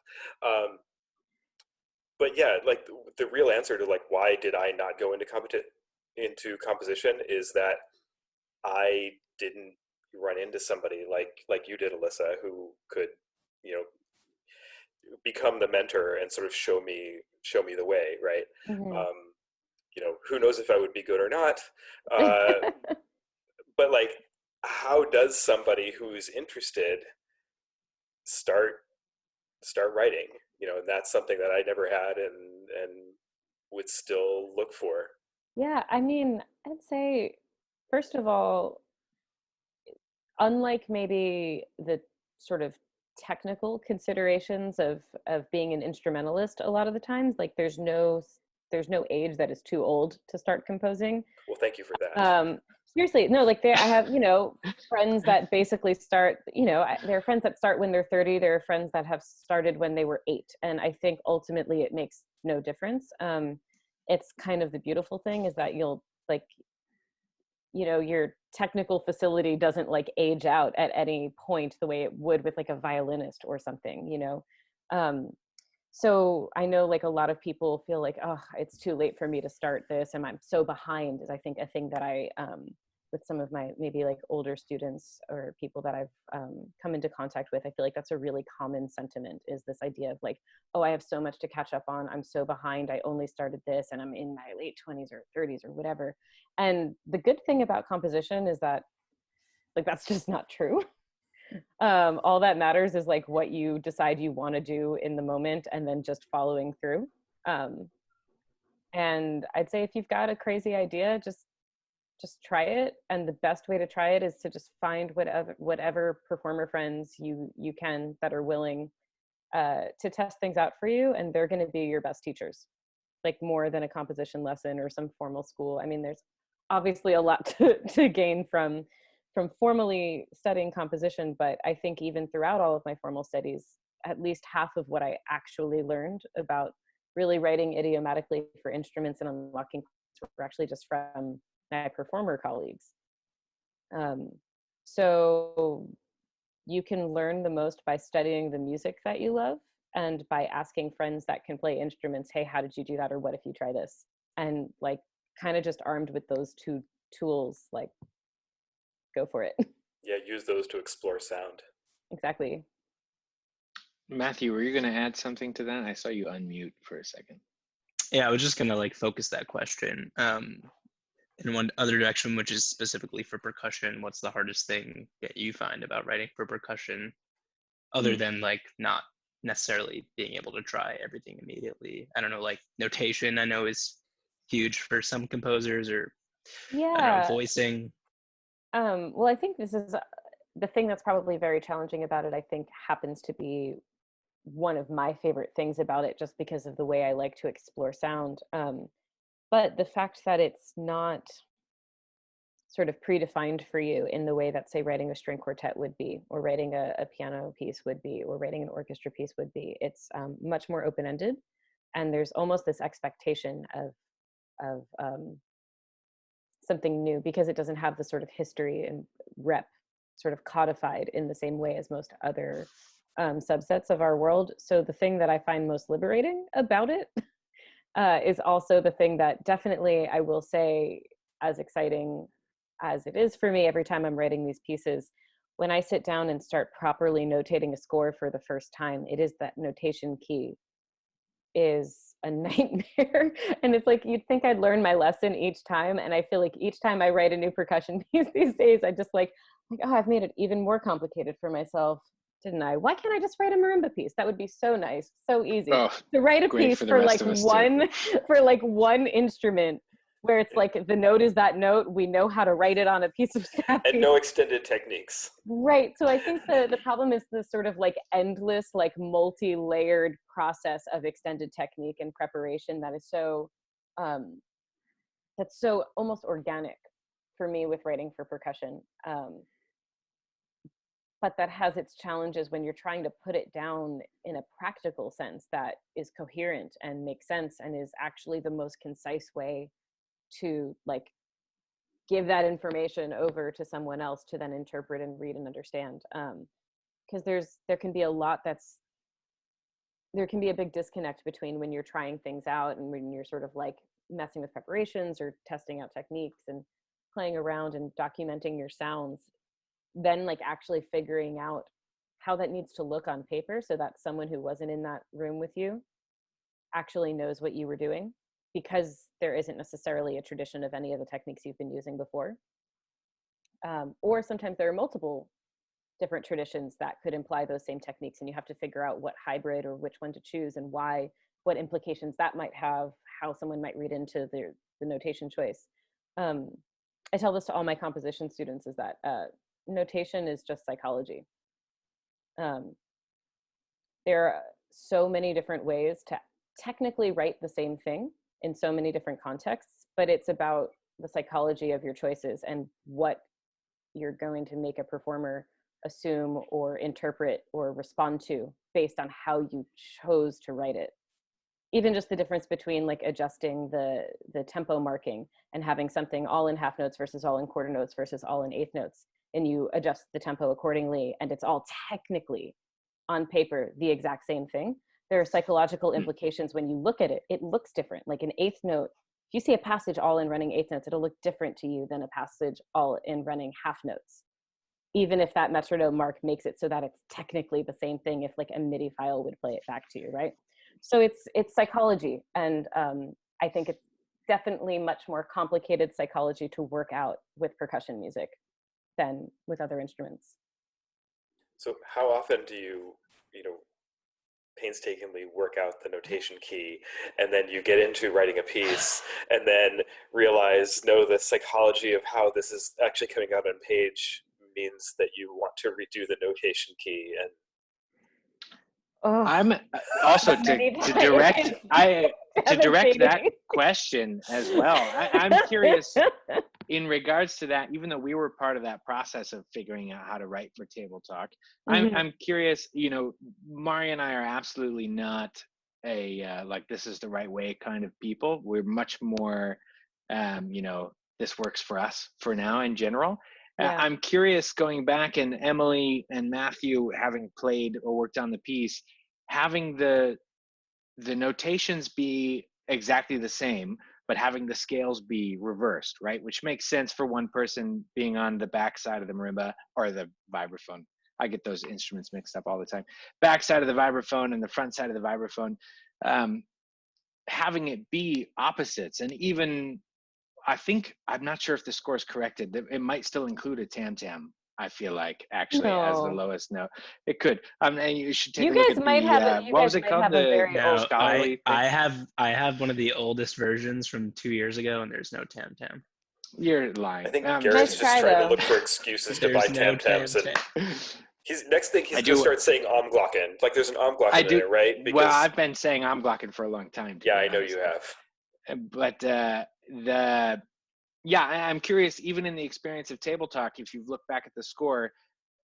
But yeah, like the real answer to like why did I not go into composition is that I didn't run into somebody like you did, Alyssa, who could become the mentor and sort of show me the way, right? Who knows if I would be good or not, but like, how does somebody who's interested start writing? And that's something that I never had and would still look for. Yeah, I mean, I'd say, first of all, unlike maybe the sort of technical considerations of being an instrumentalist, a lot of the times, like there's no age that is too old to start composing. Well, thank you for that. Seriously, no, like I have, friends that basically start, there are friends that start when they're 30. There are friends that have started when they were 8. And I think ultimately it makes no difference. It's kind of the beautiful thing is that you'll like, your technical facility doesn't like age out at any point the way it would with like a violinist or something, so I know like a lot of people feel like, oh, it's too late for me to start this and I'm so behind, is I think a thing that I with some of my maybe like older students or people that I've come into contact with, I feel like that's a really common sentiment, is this idea of like, oh, I have so much to catch up on, I'm so behind, I only started this and I'm in my late 20s or 30s or whatever. And the good thing about composition is that like that's just not true. All that matters is like what you decide you want to do in the moment and then just following through. And I'd say if you've got a crazy idea, just try it. And the best way to try it is to just find whatever performer friends you can that are willing to test things out for you, and they're going to be your best teachers, like more than a composition lesson or some formal school. I mean, there's obviously a lot to gain from formally studying composition, but I think even throughout all of my formal studies, at least half of what I actually learned about really writing idiomatically for instruments and unlocking were actually just from my performer colleagues. So you can learn the most by studying the music that you love and by asking friends that can play instruments, hey, how did you do that? Or what if you try this? And like kind of just armed with those two tools, like go for it. Yeah, use those to explore sound. Exactly. Matthew, were you going to add something to that? I saw you unmute for a second. Yeah, I was just going to like focus that question in one other direction, which is specifically for percussion. What's the hardest thing that you find about writing for percussion, other than like not necessarily being able to try everything immediately? I don't know, like notation I know is huge for some composers, or I don't know, voicing. Well, I think this is the thing that's probably very challenging about it. I think happens to be one of my favorite things about it, just because of the way I like to explore sound. But the fact that it's not sort of predefined for you in the way that, say, writing a string quartet would be, or writing a piano piece would be, or writing an orchestra piece would be. It's much more open-ended. and there's almost this expectation of something new because it doesn't have the sort of history and rep sort of codified in the same way as most other subsets of our world. So the thing that I find most liberating about it is also the thing that definitely I will say, as exciting as it is for me every time I'm writing these pieces, when I sit down and start properly notating a score for the first time, it is that notation key is a nightmare. And it's like, you'd think I'd learn my lesson each time. And I feel like each time I write a new percussion piece these days, I just like, oh, I've made it even more complicated for myself, didn't I? Why can't I just write a marimba piece? That would be so nice, so easy to write a piece for like one instrument, where it's like the note is that note. We know how to write it on a piece of scrap and paper. no extended techniques. Right. So I think the problem is the sort of like endless, like multi-layered process of extended technique and preparation that is so, that's so almost organic for me with writing for percussion. But that has its challenges when you're trying to put it down in a practical sense that is coherent and makes sense and is actually the most concise way to like give that information over to someone else to then interpret and read and understand. Because there can be a big disconnect between when you're trying things out and when you're sort of like messing with preparations or testing out techniques and playing around and documenting your sounds, then like actually figuring out how that needs to look on paper so that someone who wasn't in that room with you actually knows what you were doing, because there isn't necessarily a tradition of any of the techniques you've been using before. Or sometimes there are multiple different traditions that could imply those same techniques, and you have to figure out what hybrid or which one to choose and why, what implications that might have, how someone might read into the notation choice. I tell this to all my composition students, is that notation is just psychology. There are so many different ways to technically write the same thing in so many different contexts, but it's about the psychology of your choices and what you're going to make a performer assume or interpret or respond to based on how you chose to write it. Even just the difference between like adjusting the tempo marking and having something all in half notes versus all in quarter notes versus all in eighth notes, and you adjust the tempo accordingly, and it's all technically on paper the exact same thing. There are psychological implications when you look at it. It looks different. Like an eighth note, if you see a passage all in running eighth notes, it'll look different to you than a passage all in running half notes, even if that metronome mark makes it so that it's technically the same thing if like a MIDI file would play it back to you, right? So it's psychology, and I think it's definitely much more complicated psychology to work out with percussion music than with other instruments. So how often do you painstakingly work out the notation key, and then you get into writing a piece and then realize, no, the psychology of how this is actually coming out on page means that you want to redo the notation key? And I'm also to direct that question as well. I'm curious in regards to that, even though we were part of that process of figuring out how to write for Table Talk. I'm curious, Mari and I are absolutely not a like this is the right way kind of people. We're much more this works for us for now in general. Yeah. I'm curious, going back, and Emily and Matthew having played or worked on the piece, having the notations be exactly the same, but having the scales be reversed, right? Which makes sense for one person being on the back side of the marimba or the vibraphone. I get those instruments mixed up all the time. Back side of the vibraphone and the front side of the vibraphone, having it be opposites. And even, I'm not sure if the score is corrected. It might still include a tam-tam, I feel like, actually, as the lowest note. It could. And you should take a look at the, what was it called? I have one of the oldest versions from 2 years ago, and there's no tam-tam. You're lying. I think Garrett's just trying to look for excuses to buy tam-tams. And he's going to start saying Omglocken. Like there's an Omglocken in there, right? Because, well, I've been saying Omglocken for a long time. Yeah, I know you have. But I'm curious, even in the experience of Table Talk, if you look back at the score,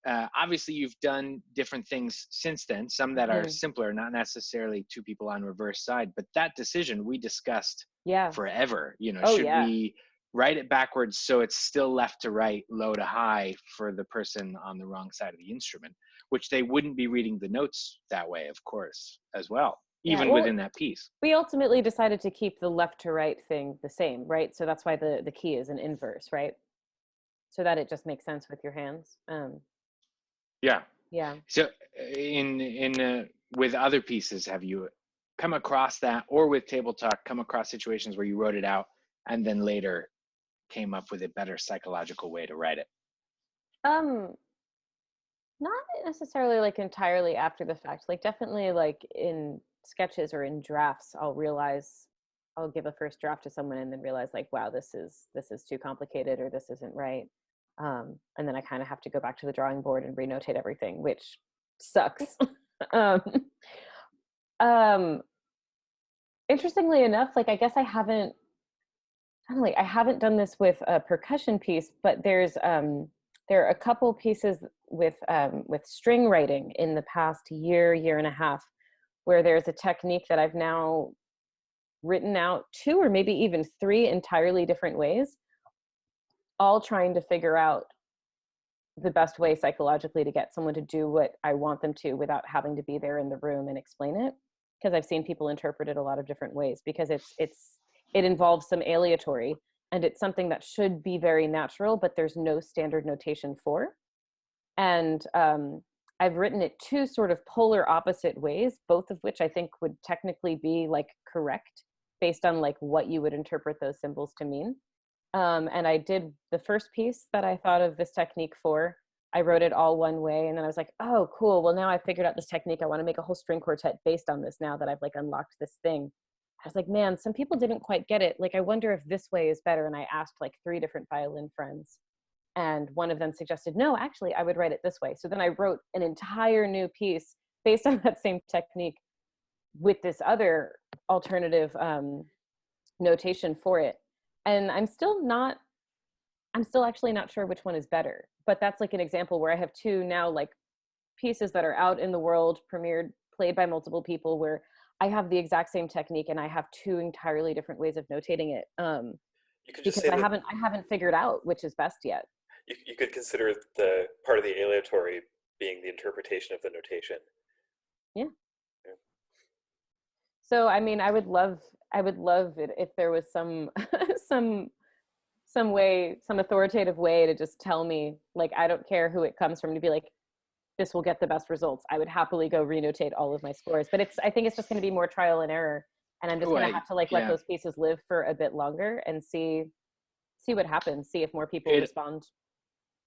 obviously you've done different things since then, some that are simpler, not necessarily two people on reverse side, but that decision we discussed forever. Should we write it backwards so it's still left to right, low to high for the person on the wrong side of the instrument, which they wouldn't be reading the notes that way, of course, as well, even within that piece. We ultimately decided to keep the left to right thing the same, right? So that's why the key is an inverse, right? So that it just makes sense with your hands. Yeah. So with other pieces, have you come across that, or with Table Talk, come across situations where you wrote it out and then later came up with a better psychological way to write it? Not necessarily like entirely after the fact, like definitely like in sketches or in drafts, I'll give a first draft to someone and then realize like, wow, this is too complicated, or this isn't right. And then I kind of have to go back to the drawing board and renotate everything, which sucks. Interestingly enough, like I guess I haven't done this with a percussion piece, but there are a couple pieces with string writing in the past year and a half, where there's a technique that I've now written out 2 or maybe even 3 entirely different ways, all trying to figure out the best way psychologically to get someone to do what I want them to without having to be there in the room and explain it. Because I've seen people interpret it a lot of different ways, because it involves some aleatory, and it's something that should be very natural, but there's no standard notation for. And I've written it 2 sort of polar opposite ways, both of which I think would technically be like correct based on like what you would interpret those symbols to mean. And I did the first piece that I thought of this technique for. I wrote it all one way, and then I was like, oh, cool. Well, now I've figured out this technique. I want to make a whole string quartet based on this now that I've like unlocked this thing. I was like, man, some people didn't quite get it. Like, I wonder if this way is better. And I asked like 3 different violin friends, and one of them suggested, no, actually, I would write it this way. So then I wrote an entire new piece based on that same technique with this other alternative notation for it. And I'm still actually not sure which one is better, but that's like an example where I have 2 now like pieces that are out in the world, premiered, played by multiple people, where I have the exact same technique and I have 2 entirely different ways of notating it. You could just because say I haven't figured out which is best yet. You could consider the part of the aleatory being the interpretation of the notation. Yeah. So I mean, I would love it if there was some some way, some authoritative way to just tell me, like, I don't care who it comes from, to be like, this will get the best results. I would happily go renotate all of my scores, but I think it's just going to be more trial and error, and I'm just going to have to like let those pieces live for a bit longer and see what happens, see if more people respond.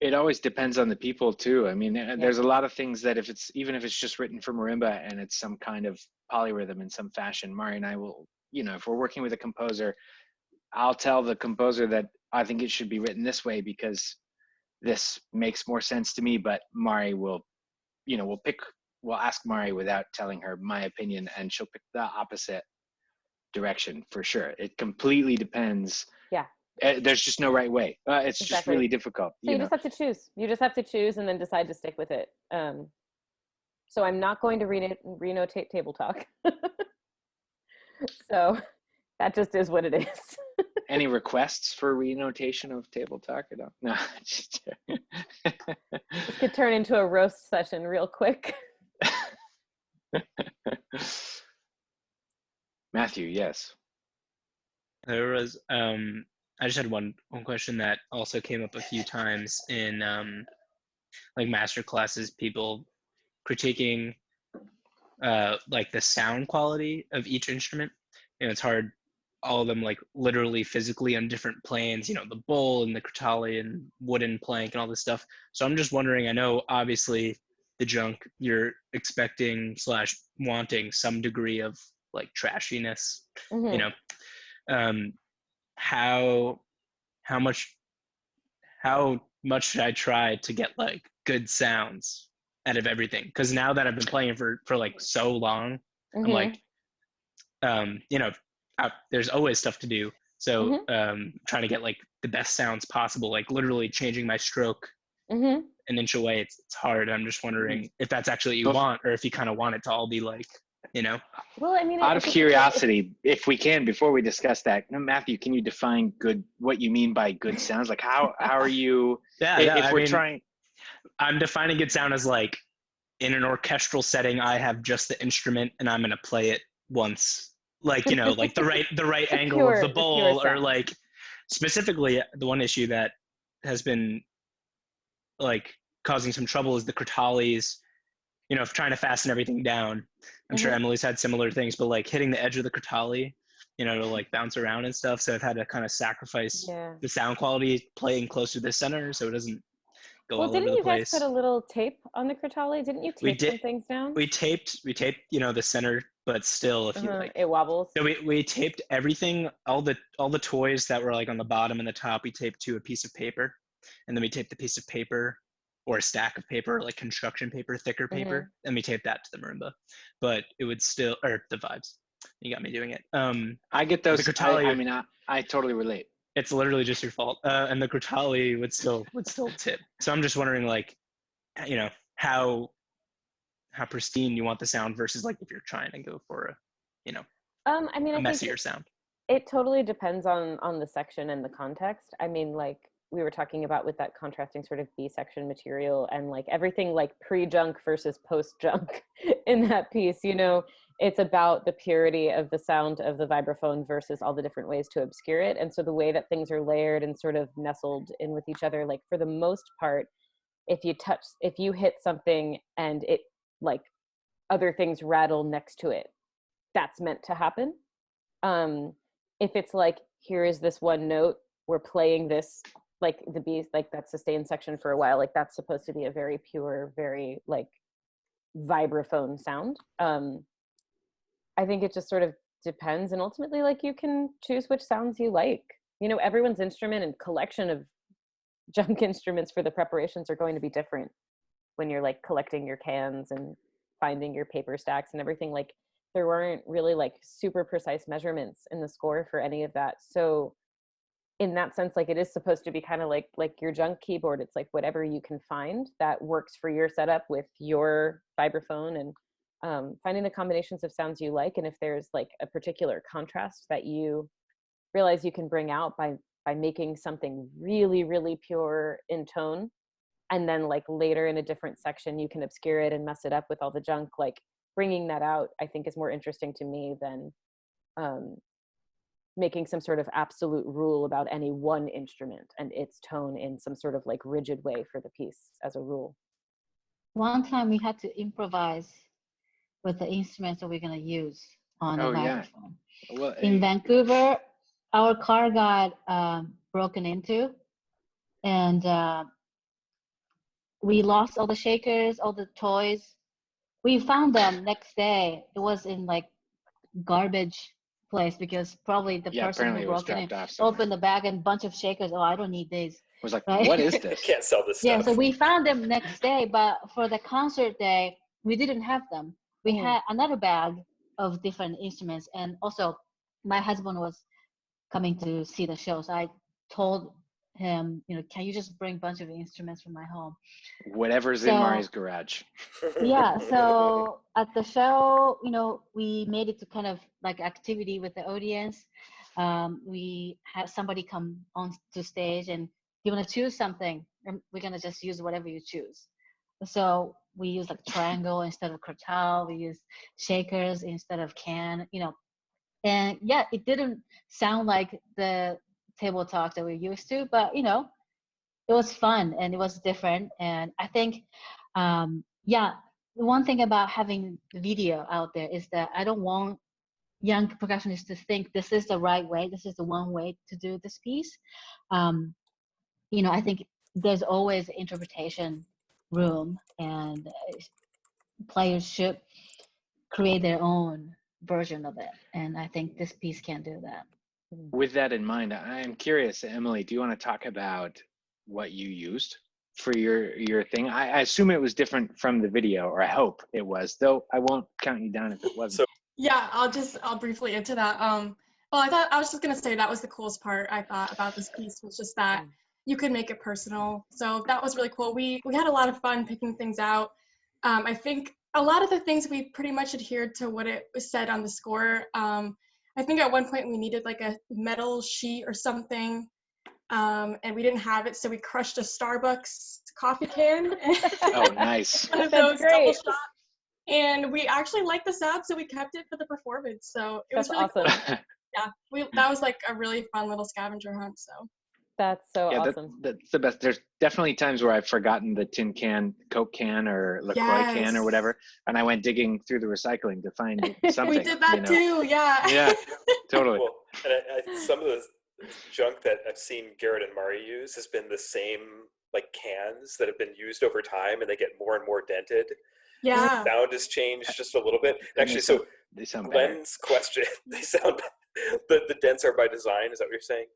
It always depends on the people too. I mean, there's a lot of things that even if it's just written for marimba and it's some kind of polyrhythm in some fashion, Mari and I will, if we're working with a composer, I'll tell the composer that I think it should be written this way because this makes more sense to me, but Mari will, we'll ask Mari without telling her my opinion, and she'll pick the opposite direction for sure. It completely depends. Yeah. There's just no right way. It's just really difficult. So you just have to choose. You just have to choose and then decide to stick with it. So I'm not going to renotate Table Talk. So that just is what it is. Any requests for renotation of Table Talk? Or no. This could turn into a roast session real quick. Matthew, yes. There was I just had one question that also came up a few times in like master classes, people critiquing like the sound quality of each instrument. It's hard, all of them like literally physically on different planes, the bowl and the crotale and wooden plank and all this stuff. So I'm just wondering, I know obviously the junk, you're expecting / wanting some degree of like trashiness, how much should I try to get like good sounds out of everything? Because now that I've been playing for like so long, I'm like, there's always stuff to do. So trying to get like the best sounds possible, like literally changing my stroke Mm-hmm. an inch away, it's hard. I'm just wondering if that's actually what you want, or if you kind of want it to all be like, you know. Well, I mean, Out of curiosity, if we can, before we discuss that, Matthew, can you define what you mean by good sounds? Like how are you? Yeah, If I we're mean, trying, I'm defining good sound as like in an orchestral setting, I have just the instrument and I'm gonna play it once, like, you know, like the right angle of the bowl, or like specifically the one issue that has been like causing some trouble is the crotales, you know, trying to fasten everything down. I'm sure Emily's had similar things, but like hitting the edge of the crotale, you know, to like bounce around and stuff. So I've had to kind of sacrifice the sound quality playing closer to the center so it doesn't go all over the place. Didn't you guys put a little tape on the crotale? Didn't you tape some things down? We taped, you know, the center, but still, if you like, it wobbles. So we taped everything, all the toys that were like on the bottom and the top, we taped to a piece of paper, and then we taped the piece of paper or a stack of paper, like construction paper, thicker paper, and we taped that to the marimba. But it would still, or the vibes. You got me doing it. I get those. The crotale, I mean, I totally relate. It's literally just your fault. And the crotale would still tip. So I'm just wondering, like, you know, how pristine you want the sound versus like if you're trying to go for a, you know, I mean, a messier sound. It totally depends on the section and the context. I mean, like we were talking about with that contrasting sort of B section material and like everything like pre-junk versus post-junk in that piece, you know, it's about the purity of the sound of the vibraphone versus all the different ways to obscure it. And so the way that things are layered and sort of nestled in with each other, like for the most part, if you hit something and it like other things rattle next to it, that's meant to happen. If it's like, here is this one note, we're playing this, like the B's, like that sustained section for a while, like that's supposed to be a very pure, very like vibraphone sound. I think it just sort of depends, and ultimately like you can choose which sounds you like. You know, everyone's instrument and collection of junk instruments for the preparations are going to be different when you're like collecting your cans and finding your paper stacks and everything. Like there weren't really like super precise measurements in the score for any of that. So in that sense, like it is supposed to be kind of like your junk keyboard. It's like whatever you can find that works for your setup with your vibraphone, and finding the combinations of sounds you like. And if there's like a particular contrast that you realize you can bring out by making something really, really pure in tone, and then like later in a different section, you can obscure it and mess it up with all the junk, like bringing that out, I think is more interesting to me than making some sort of absolute rule about any one instrument and its tone in some sort of like rigid way for the piece as a rule. One time we had to improvise with the instruments that we're going to use on the microphone. Yeah. Well, in Vancouver, our car got broken into, and we lost all the shakers, all the toys. We found them next day. It was in like garbage place because probably the person who broke it opened the bag and a bunch of shakers. Oh, I don't need these. I was like, right? What is this? Can't sell this stuff. Yeah, so we found them next day, but for the concert day, we didn't have them. We had another bag of different instruments, and also my husband was coming to see the show, so I told him, you know, can you just bring a bunch of instruments from my home? Whatever's in Mari's garage. Yeah, so at the show, you know, we made it to kind of like activity with the audience. We had somebody come on to stage and you want to choose something, and we're going to just use whatever you choose. So we use like triangle instead of crotale, we use shakers instead of can, you know. And yeah, it didn't sound like the table talk that we're used to, but you know, it was fun and it was different. And I think, yeah, the one thing about having video out there is that I don't want young percussionists to think this is the right way, this is the one way to do this piece. You know, I think there's always interpretation room, and players should create their own version of it. And I think this piece can do that. With that in mind, I am curious, Emily, do you want to talk about what you used for your thing? I assume it was different from the video, or I hope it was, though I won't count you down if it wasn't. Yeah, I'll briefly answer that. Well, I was just gonna say that was the coolest part I thought about this piece, was just that you could make it personal. So that was really cool. We had a lot of fun picking things out. I think a lot of the things we pretty much adhered to what it was said on the score. I think at one point we needed like a metal sheet or something, and we didn't have it, so we crushed a Starbucks coffee can. Oh, nice. One of That's those great. double shot. And we actually liked the sound, so we kept it for the performance. So it was That's really awesome. cool. Yeah, that was like a really fun little scavenger hunt. So That's so Yeah, awesome. that's the best. There's definitely times where I've forgotten the tin can, Coke can, or LaCroix can, or Yes. whatever, and I went digging through the recycling to find something. we did that you know? too. Yeah. Yeah, totally. Well, and some of the junk that I've seen Garrett and Mari use has been the same like cans that have been used over time, and they get more and more dented. Yeah. The sound has changed just a little bit. And Actually, so they sound better. Glenn's question, they sound the dents are by design. Is that what you're saying?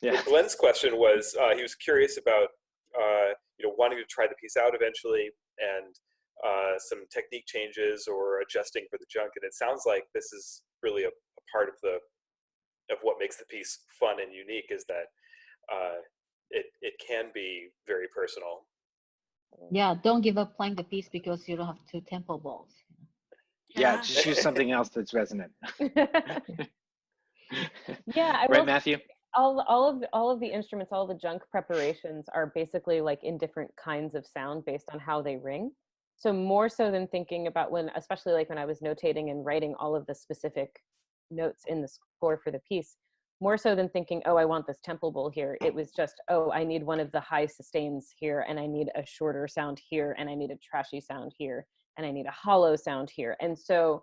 Yeah. Glenn's question was he was curious about wanting to try the piece out eventually and some technique changes or adjusting for the junk. And it sounds like this is really a part of what makes the piece fun and unique is that it can be very personal. Yeah, don't give up playing the piece because you don't have two tempo balls. Yeah, just use something else that's resonant. Yeah, I Right, will. Matthew? All of the instruments, all the junk preparations are basically like in different kinds of sound based on how they ring. So more so than thinking about especially like when I was notating and writing all of the specific notes in the score for the piece, more so than thinking, oh, I want this tempo bowl here. It was just, oh, I need one of the high sustains here, and I need a shorter sound here, and I need a trashy sound here, and I need a hollow sound here. And so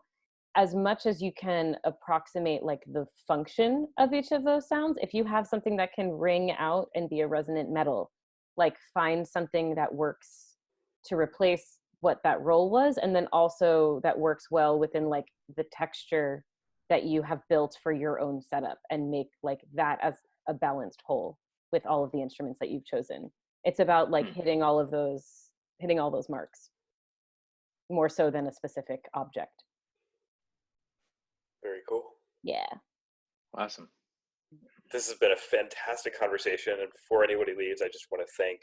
as much as you can approximate like the function of each of those sounds, if you have something that can ring out and be a resonant metal, like find something that works to replace what that role was, and then also that works well within like the texture that you have built for your own setup, and make like that as a balanced whole with all of the instruments that you've chosen. It's about like hitting all those marks more so than a specific object. Very cool. Yeah. Awesome. This has been a fantastic conversation, and before anybody leaves, I just want to thank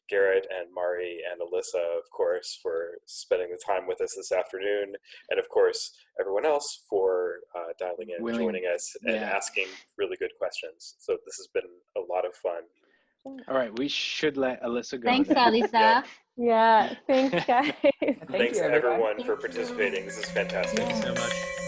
Garrett and Mari and Alyssa, of course, for spending the time with us this afternoon, and of course, everyone else for dialing in, joining us, and asking really good questions. So this has been a lot of fun. All right, we should let Alyssa go. Thanks, then. Alyssa. Yeah, thanks guys. Thanks you, everyone Thank for you. participating. This is fantastic. Thank you so much.